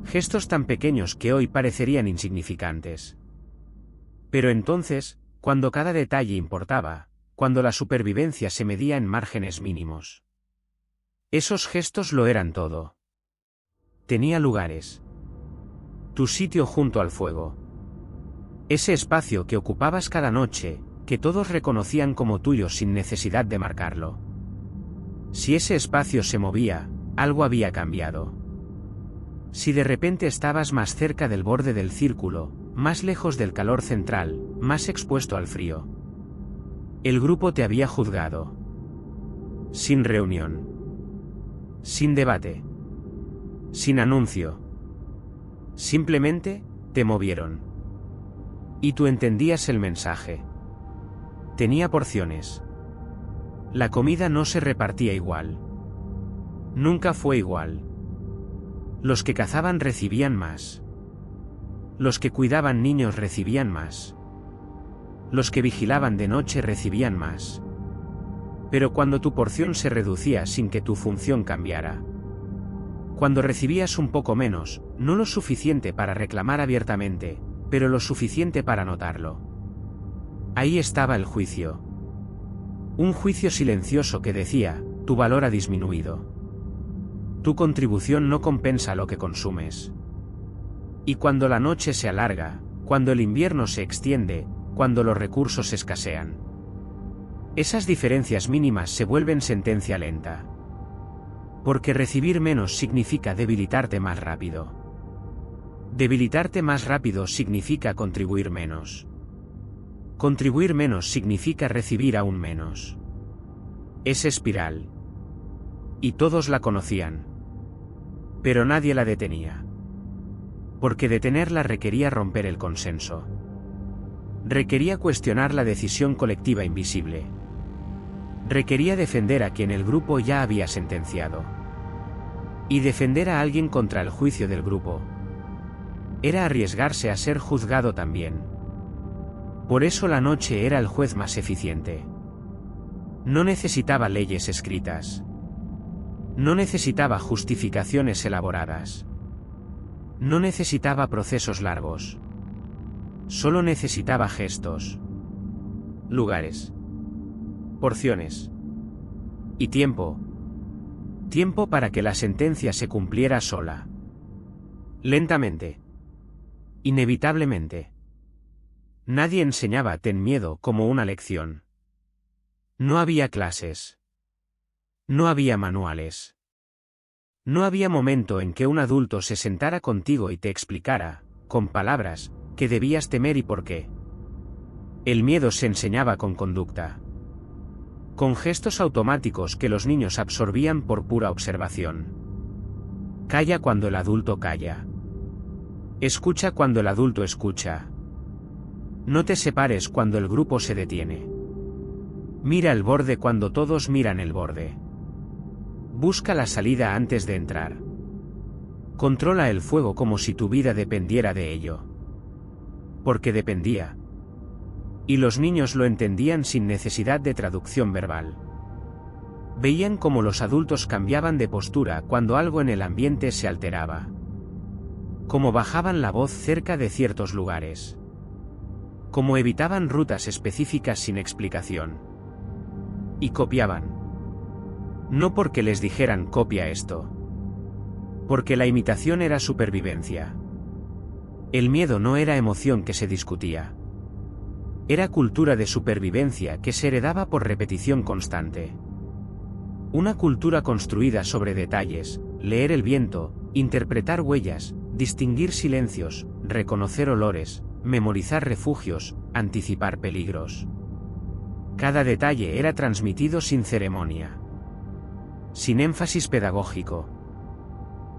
Gestos tan pequeños que hoy parecerían insignificantes. Pero entonces, cuando cada detalle importaba, cuando la supervivencia se medía en márgenes mínimos. Esos gestos lo eran todo. Tenía lugares. Tu sitio junto al fuego. Ese espacio que ocupabas cada noche, que todos reconocían como tuyo sin necesidad de marcarlo. Si ese espacio se movía, algo había cambiado. Si de repente estabas más cerca del borde del círculo, más lejos del calor central, más expuesto al frío. El grupo te había juzgado. Sin reunión. Sin debate. Sin anuncio. Simplemente, te movieron. Y tú entendías el mensaje. Tenía porciones. La comida no se repartía igual. Nunca fue igual. Los que cazaban recibían más. Los que cuidaban niños recibían más. Los que vigilaban de noche recibían más. Pero cuando tu porción se reducía sin que tu función cambiara. Cuando recibías un poco menos, no lo suficiente para reclamar abiertamente, pero lo suficiente para notarlo. Ahí estaba el juicio. Un juicio silencioso que decía, tu valor ha disminuido. Tu contribución no compensa lo que consumes. Y cuando la noche se alarga, cuando el invierno se extiende, cuando los recursos escasean, esas diferencias mínimas se vuelven sentencia lenta. Porque recibir menos significa debilitarte más rápido. Debilitarte más rápido significa contribuir menos. Contribuir menos significa recibir aún menos. Es espiral. Y todos la conocían. Pero nadie la detenía. Porque detenerla requería romper el consenso. Requería cuestionar la decisión colectiva invisible. Requería defender a quien el grupo ya había sentenciado. Y defender a alguien contra el juicio del grupo era arriesgarse a ser juzgado también. Por eso la noche era el juez más eficiente. No necesitaba leyes escritas. No necesitaba justificaciones elaboradas. No necesitaba procesos largos. Solo necesitaba gestos, lugares, porciones y tiempo. Tiempo para que la sentencia se cumpliera sola. Lentamente. Inevitablemente. Nadie enseñaba ten miedo como una lección. No había clases. No había manuales. No había momento en que un adulto se sentara contigo y te explicara, con palabras, que debías temer y por qué. El miedo se enseñaba con conducta. Con gestos automáticos que los niños absorbían por pura observación. Calla cuando el adulto calla. Escucha cuando el adulto escucha. No te separes cuando el grupo se detiene. Mira el borde cuando todos miran el borde. Busca la salida antes de entrar. Controla el fuego como si tu vida dependiera de ello. Porque dependía. Y los niños lo entendían sin necesidad de traducción verbal. Veían cómo los adultos cambiaban de postura cuando algo en el ambiente se alteraba. Cómo bajaban la voz cerca de ciertos lugares. Cómo evitaban rutas específicas sin explicación. Y copiaban. No porque les dijeran copia esto. Porque la imitación era supervivencia. El miedo no era emoción que se discutía. Era cultura de supervivencia que se heredaba por repetición constante. Una cultura construida sobre detalles, leer el viento, interpretar huellas, distinguir silencios, reconocer olores, memorizar refugios, anticipar peligros. Cada detalle era transmitido sin ceremonia. Sin énfasis pedagógico.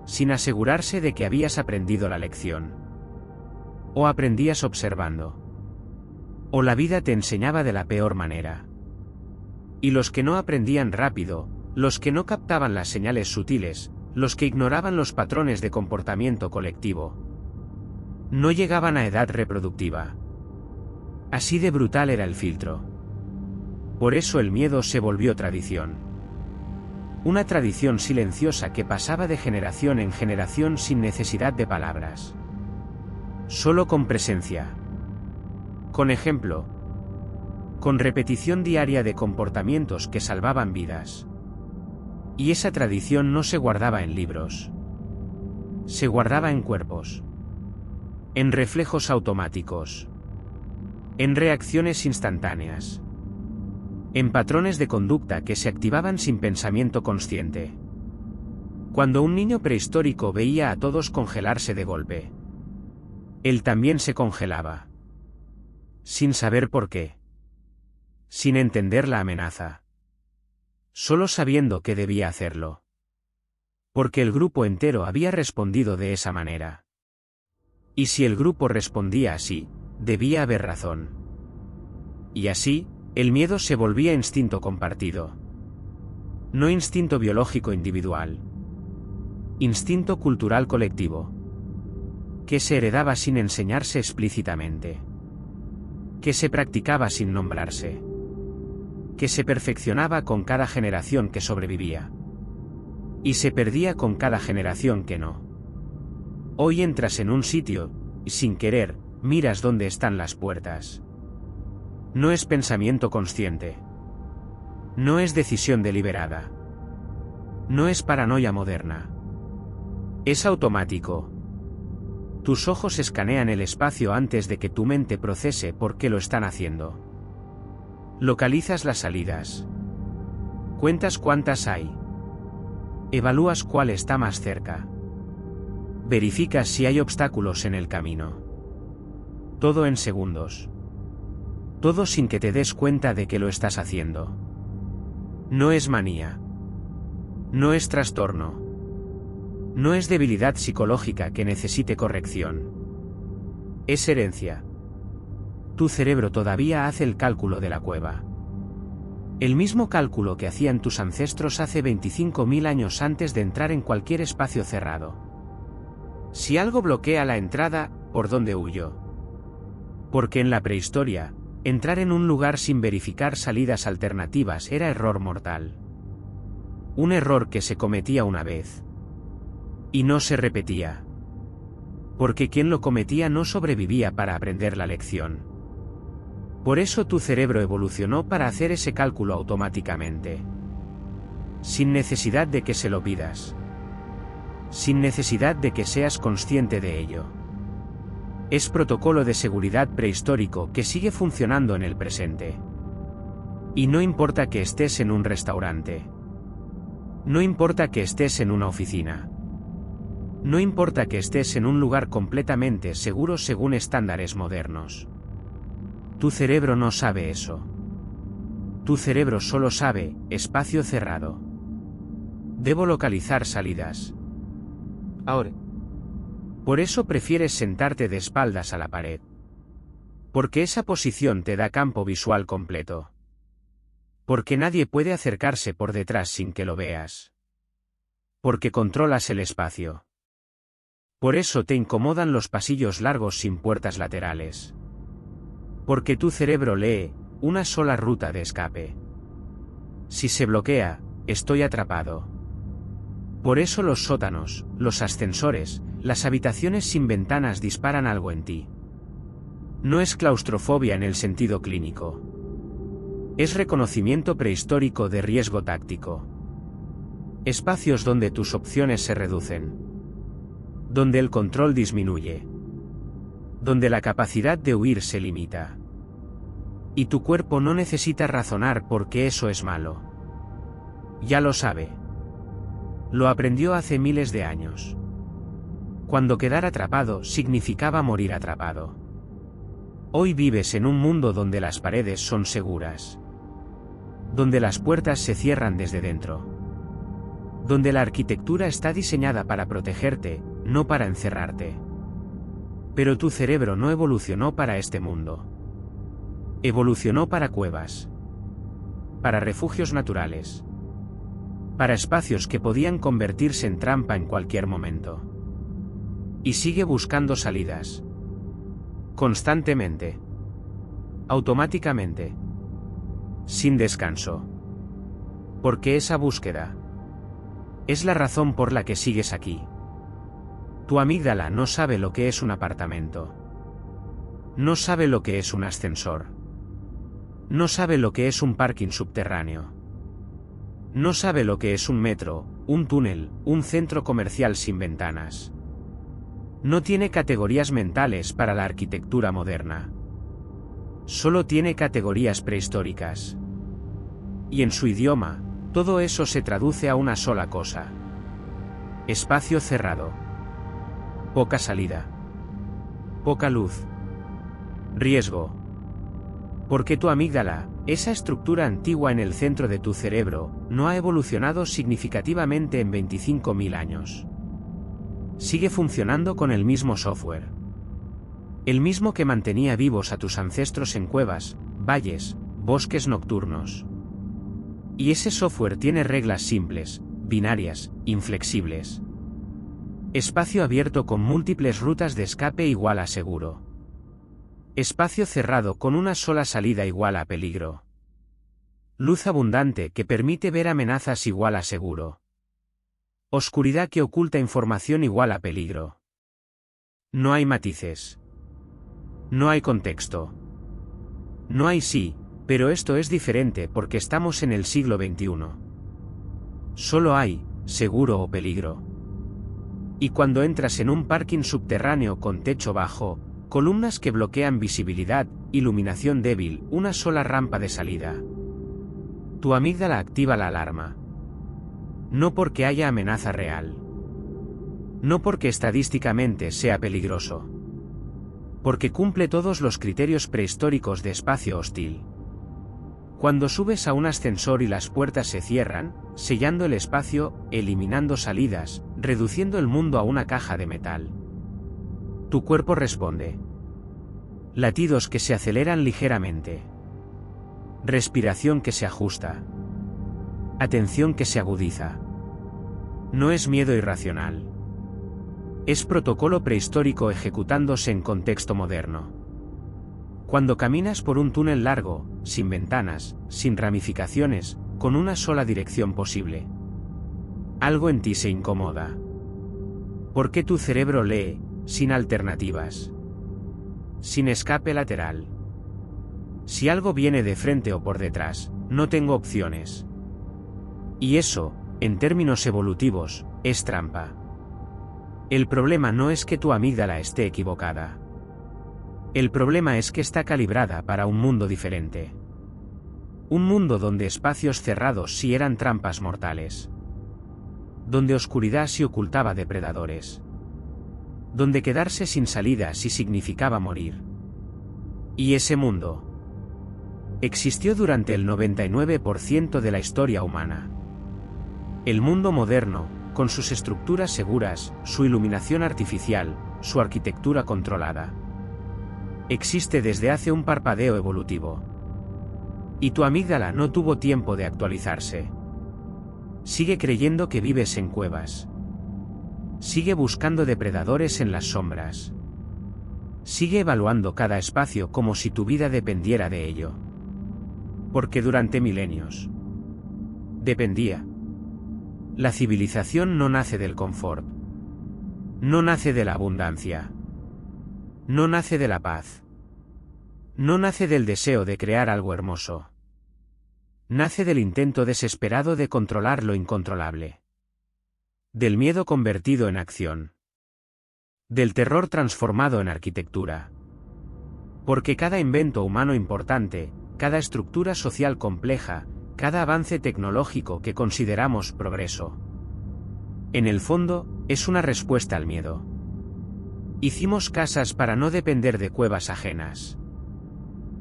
Sin asegurarse de que habías aprendido la lección. O aprendías observando. O la vida te enseñaba de la peor manera. Y los que no aprendían rápido, los que no captaban las señales sutiles, los que ignoraban los patrones de comportamiento colectivo, no llegaban a edad reproductiva. Así de brutal era el filtro. Por eso el miedo se volvió tradición. Una tradición silenciosa que pasaba de generación en generación sin necesidad de palabras. Solo con presencia. Con ejemplo. Con repetición diaria de comportamientos que salvaban vidas. Y esa tradición no se guardaba en libros. Se guardaba en cuerpos. En reflejos automáticos. En reacciones instantáneas. En patrones de conducta que se activaban sin pensamiento consciente. Cuando un niño prehistórico veía a todos congelarse de golpe, él también se congelaba. Sin saber por qué. Sin entender la amenaza. Solo sabiendo que debía hacerlo. Porque el grupo entero había respondido de esa manera. Y si el grupo respondía así, debía haber razón. Y así, el miedo se volvía instinto compartido. No instinto biológico individual. Instinto cultural colectivo. Que se heredaba sin enseñarse explícitamente. Que se practicaba sin nombrarse. Que se perfeccionaba con cada generación que sobrevivía. Y se perdía con cada generación que no. Hoy entras en un sitio, y sin querer, miras dónde están las puertas. No es pensamiento consciente. No es decisión deliberada. No es paranoia moderna. Es automático. Tus ojos escanean el espacio antes de que tu mente procese por qué lo están haciendo. Localizas las salidas. Cuentas cuántas hay. Evalúas cuál está más cerca. Verificas si hay obstáculos en el camino. Todo en segundos. Todo sin que te des cuenta de que lo estás haciendo. No es manía. No es trastorno. No es debilidad psicológica que necesite corrección. Es herencia. Tu cerebro todavía hace el cálculo de la cueva. El mismo cálculo que hacían tus ancestros hace 25.000 años antes de entrar en cualquier espacio cerrado. Si algo bloquea la entrada, ¿por dónde huyo? Porque en la prehistoria, entrar en un lugar sin verificar salidas alternativas era error mortal. Un error que se cometía una vez. Y no se repetía. Porque quien lo cometía no sobrevivía para aprender la lección. Por eso tu cerebro evolucionó para hacer ese cálculo automáticamente. Sin necesidad de que se lo pidas. Sin necesidad de que seas consciente de ello. Es protocolo de seguridad prehistórico que sigue funcionando en el presente. Y no importa que estés en un restaurante. No importa que estés en una oficina. No importa que estés en un lugar completamente seguro según estándares modernos. Tu cerebro no sabe eso. Tu cerebro solo sabe, espacio cerrado. Debo localizar salidas. Ahora. Por eso prefieres sentarte de espaldas a la pared. Porque esa posición te da campo visual completo. Porque nadie puede acercarse por detrás sin que lo veas. Porque controlas el espacio. Por eso te incomodan los pasillos largos sin puertas laterales. Porque tu cerebro lee una sola ruta de escape. Si se bloquea, estoy atrapado. Por eso los sótanos, los ascensores, las habitaciones sin ventanas disparan algo en ti. No es claustrofobia en el sentido clínico. Es reconocimiento prehistórico de riesgo táctico. Espacios donde tus opciones se reducen. Donde el control disminuye. Donde la capacidad de huir se limita. Y tu cuerpo no necesita razonar porque eso es malo. Ya lo sabe. Lo aprendió hace miles de años. Cuando quedar atrapado significaba morir atrapado. Hoy vives en un mundo donde las paredes son seguras. Donde las puertas se cierran desde dentro. Donde la arquitectura está diseñada para protegerte, no para encerrarte. Pero tu cerebro no evolucionó para este mundo. Evolucionó para cuevas. Para refugios naturales. Para espacios que podían convertirse en trampa en cualquier momento. Y sigue buscando salidas. Constantemente. Automáticamente. Sin descanso. Porque esa búsqueda es la razón por la que sigues aquí. Tu amígdala no sabe lo que es un apartamento. No sabe lo que es un ascensor. No sabe lo que es un parking subterráneo. No sabe lo que es un metro, un túnel, un centro comercial sin ventanas. No tiene categorías mentales para la arquitectura moderna. Solo tiene categorías prehistóricas. Y en su idioma, todo eso se traduce a una sola cosa. Espacio cerrado. Poca salida. Poca luz. Riesgo. Porque tu amígdala, esa estructura antigua en el centro de tu cerebro, no ha evolucionado significativamente en 25.000 años. Sigue funcionando con el mismo software. El mismo que mantenía vivos a tus ancestros en cuevas, valles, bosques nocturnos. Y ese software tiene reglas simples, binarias, inflexibles. Espacio abierto con múltiples rutas de escape igual a seguro. Espacio cerrado con una sola salida igual a peligro. Luz abundante que permite ver amenazas igual a seguro. Oscuridad que oculta información igual a peligro. No hay matices. No hay contexto. No hay sí, pero esto es diferente porque estamos en el siglo XXI. Solo hay, seguro o peligro. Y cuando entras en un parking subterráneo con techo bajo, columnas que bloquean visibilidad, iluminación débil, una sola rampa de salida. Tu amígdala activa la alarma. No porque haya amenaza real. No porque estadísticamente sea peligroso. Porque cumple todos los criterios prehistóricos de espacio hostil. Cuando subes a un ascensor y las puertas se cierran, sellando el espacio, eliminando salidas, reduciendo el mundo a una caja de metal. Tu cuerpo responde. Latidos que se aceleran ligeramente. Respiración que se ajusta. Atención que se agudiza. No es miedo irracional. Es protocolo prehistórico ejecutándose en contexto moderno. Cuando caminas por un túnel largo, sin ventanas, sin ramificaciones, con una sola dirección posible. Algo en ti se incomoda. ¿Por qué tu cerebro lee, sin alternativas? Sin escape lateral. Si algo viene de frente o por detrás, no tengo opciones. Y eso, en términos evolutivos, es trampa. El problema no es que tu amígdala esté equivocada. El problema es que está calibrada para un mundo diferente. Un mundo donde espacios cerrados sí eran trampas mortales. Donde oscuridad sí ocultaba depredadores. Donde quedarse sin salida sí significaba morir. Y ese mundo existió durante el 99% de la historia humana. El mundo moderno, con sus estructuras seguras, su iluminación artificial, su arquitectura controlada. Existe desde hace un parpadeo evolutivo. Y tu amígdala no tuvo tiempo de actualizarse. Sigue creyendo que vives en cuevas. Sigue buscando depredadores en las sombras. Sigue evaluando cada espacio como si tu vida dependiera de ello. Porque durante milenios dependía. La civilización no nace del confort. No nace de la abundancia. No nace de la paz. No nace del deseo de crear algo hermoso. Nace del intento desesperado de controlar lo incontrolable. Del miedo convertido en acción. Del terror transformado en arquitectura. Porque cada invento humano importante, cada estructura social compleja, cada avance tecnológico que consideramos progreso, en el fondo, es una respuesta al miedo. Hicimos casas para no depender de cuevas ajenas.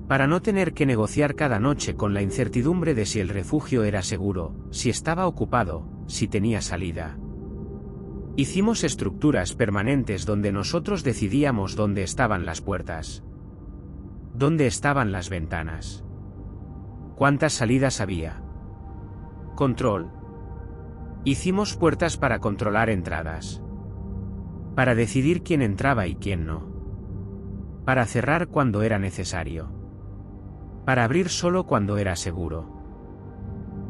Para no tener que negociar cada noche con la incertidumbre de si el refugio era seguro, si estaba ocupado, si tenía salida. Hicimos estructuras permanentes donde nosotros decidíamos dónde estaban las puertas. Dónde estaban las ventanas. ¿Cuántas salidas había? Control. Hicimos puertas para controlar entradas. Para decidir quién entraba y quién no. Para cerrar cuando era necesario. Para abrir solo cuando era seguro.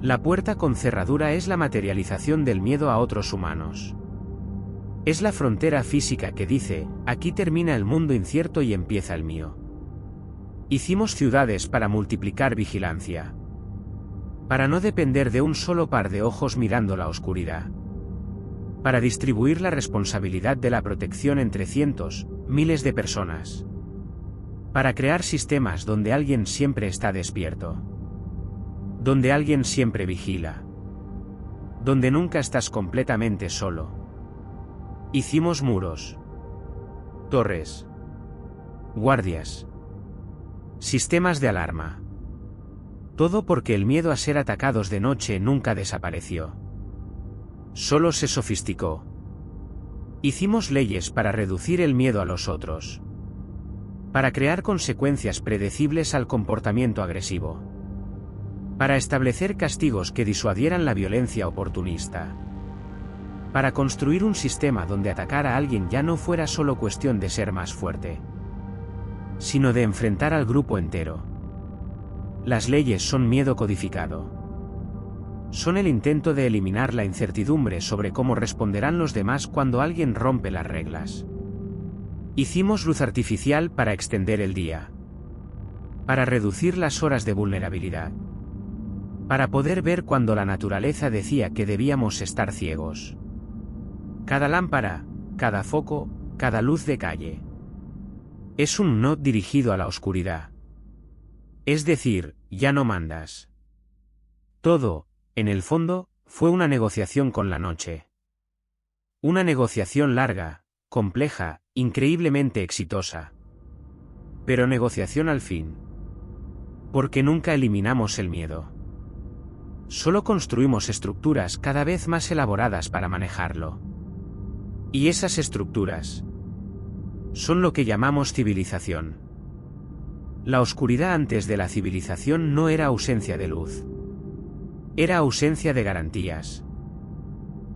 La puerta con cerradura es la materialización del miedo a otros humanos. Es la frontera física que dice, aquí termina el mundo incierto y empieza el mío. Hicimos ciudades para multiplicar vigilancia. Para no depender de un solo par de ojos mirando la oscuridad. Para distribuir la responsabilidad de la protección entre cientos, miles de personas. Para crear sistemas donde alguien siempre está despierto. Donde alguien siempre vigila. Donde nunca estás completamente solo. Hicimos muros. Torres. Guardias. Sistemas de alarma. Todo porque el miedo a ser atacados de noche nunca desapareció. Solo se sofisticó. Hicimos leyes para reducir el miedo a los otros. Para crear consecuencias predecibles al comportamiento agresivo. Para establecer castigos que disuadieran la violencia oportunista. Para construir un sistema donde atacar a alguien ya no fuera solo cuestión de ser más fuerte, sino de enfrentar al grupo entero. Las leyes son miedo codificado. Son el intento de eliminar la incertidumbre sobre cómo responderán los demás cuando alguien rompe las reglas. Hicimos luz artificial para extender el día. Para reducir las horas de vulnerabilidad. Para poder ver cuando la naturaleza decía que debíamos estar ciegos. Cada lámpara, cada foco, cada luz de calle. Es un no dirigido a la oscuridad. Es decir, ya no mandas. Todo, en el fondo, fue una negociación con la noche. Una negociación larga, compleja, increíblemente exitosa. Pero negociación al fin. Porque nunca eliminamos el miedo. Solo construimos estructuras cada vez más elaboradas para manejarlo. Y esas estructuras son lo que llamamos civilización. La oscuridad antes de la civilización no era ausencia de luz. Era ausencia de garantías.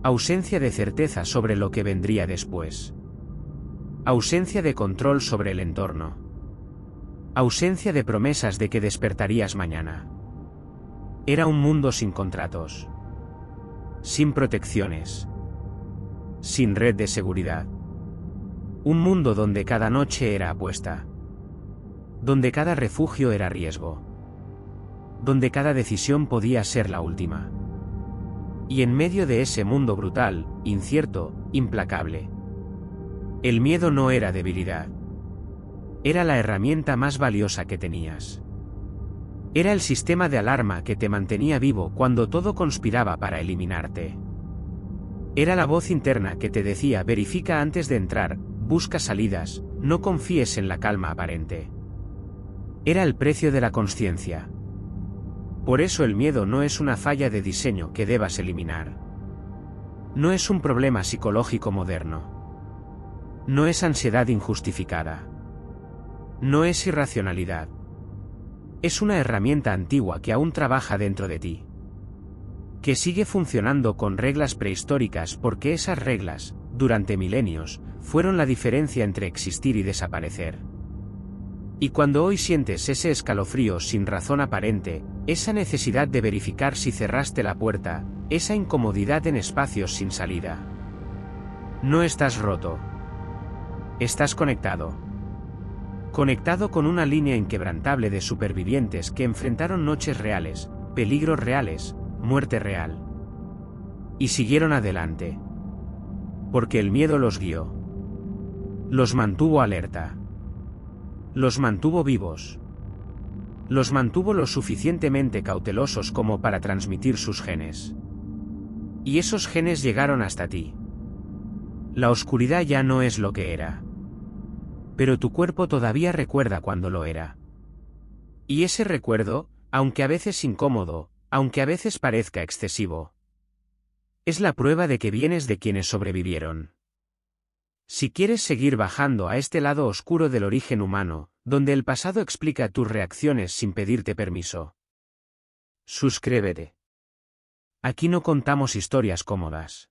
Ausencia de certeza sobre lo que vendría después. Ausencia de control sobre el entorno. Ausencia de promesas de que despertarías mañana. Era un mundo sin contratos. Sin protecciones. Sin red de seguridad. Un mundo donde cada noche era apuesta. Donde cada refugio era riesgo. Donde cada decisión podía ser la última. Y en medio de ese mundo brutal, incierto, implacable, el miedo no era debilidad. Era la herramienta más valiosa que tenías. Era el sistema de alarma que te mantenía vivo cuando todo conspiraba para eliminarte. Era la voz interna que te decía: verifica antes de entrar, busca salidas, no confíes en la calma aparente. Era el precio de la consciencia. Por eso el miedo no es una falla de diseño que debas eliminar. No es un problema psicológico moderno. No es ansiedad injustificada. No es irracionalidad. Es una herramienta antigua que aún trabaja dentro de ti. Que sigue funcionando con reglas prehistóricas porque esas reglas, durante milenios, fueron la diferencia entre existir y desaparecer. Y cuando hoy sientes ese escalofrío sin razón aparente, esa necesidad de verificar si cerraste la puerta, esa incomodidad en espacios sin salida, no estás roto. Estás conectado. Conectado con una línea inquebrantable de supervivientes que enfrentaron noches reales, peligros reales, muerte real. Y siguieron adelante. Porque el miedo los guió. Los mantuvo alerta. Los mantuvo vivos. Los mantuvo lo suficientemente cautelosos como para transmitir sus genes. Y esos genes llegaron hasta ti. La oscuridad ya no es lo que era. Pero tu cuerpo todavía recuerda cuando lo era. Y ese recuerdo, aunque a veces incómodo, aunque a veces parezca excesivo, es la prueba de que vienes de quienes sobrevivieron. Si quieres seguir bajando a este lado oscuro del origen humano, donde el pasado explica tus reacciones sin pedirte permiso, suscríbete. Aquí no contamos historias cómodas.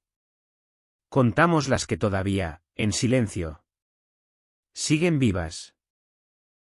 Contamos las que todavía, en silencio, siguen vivas.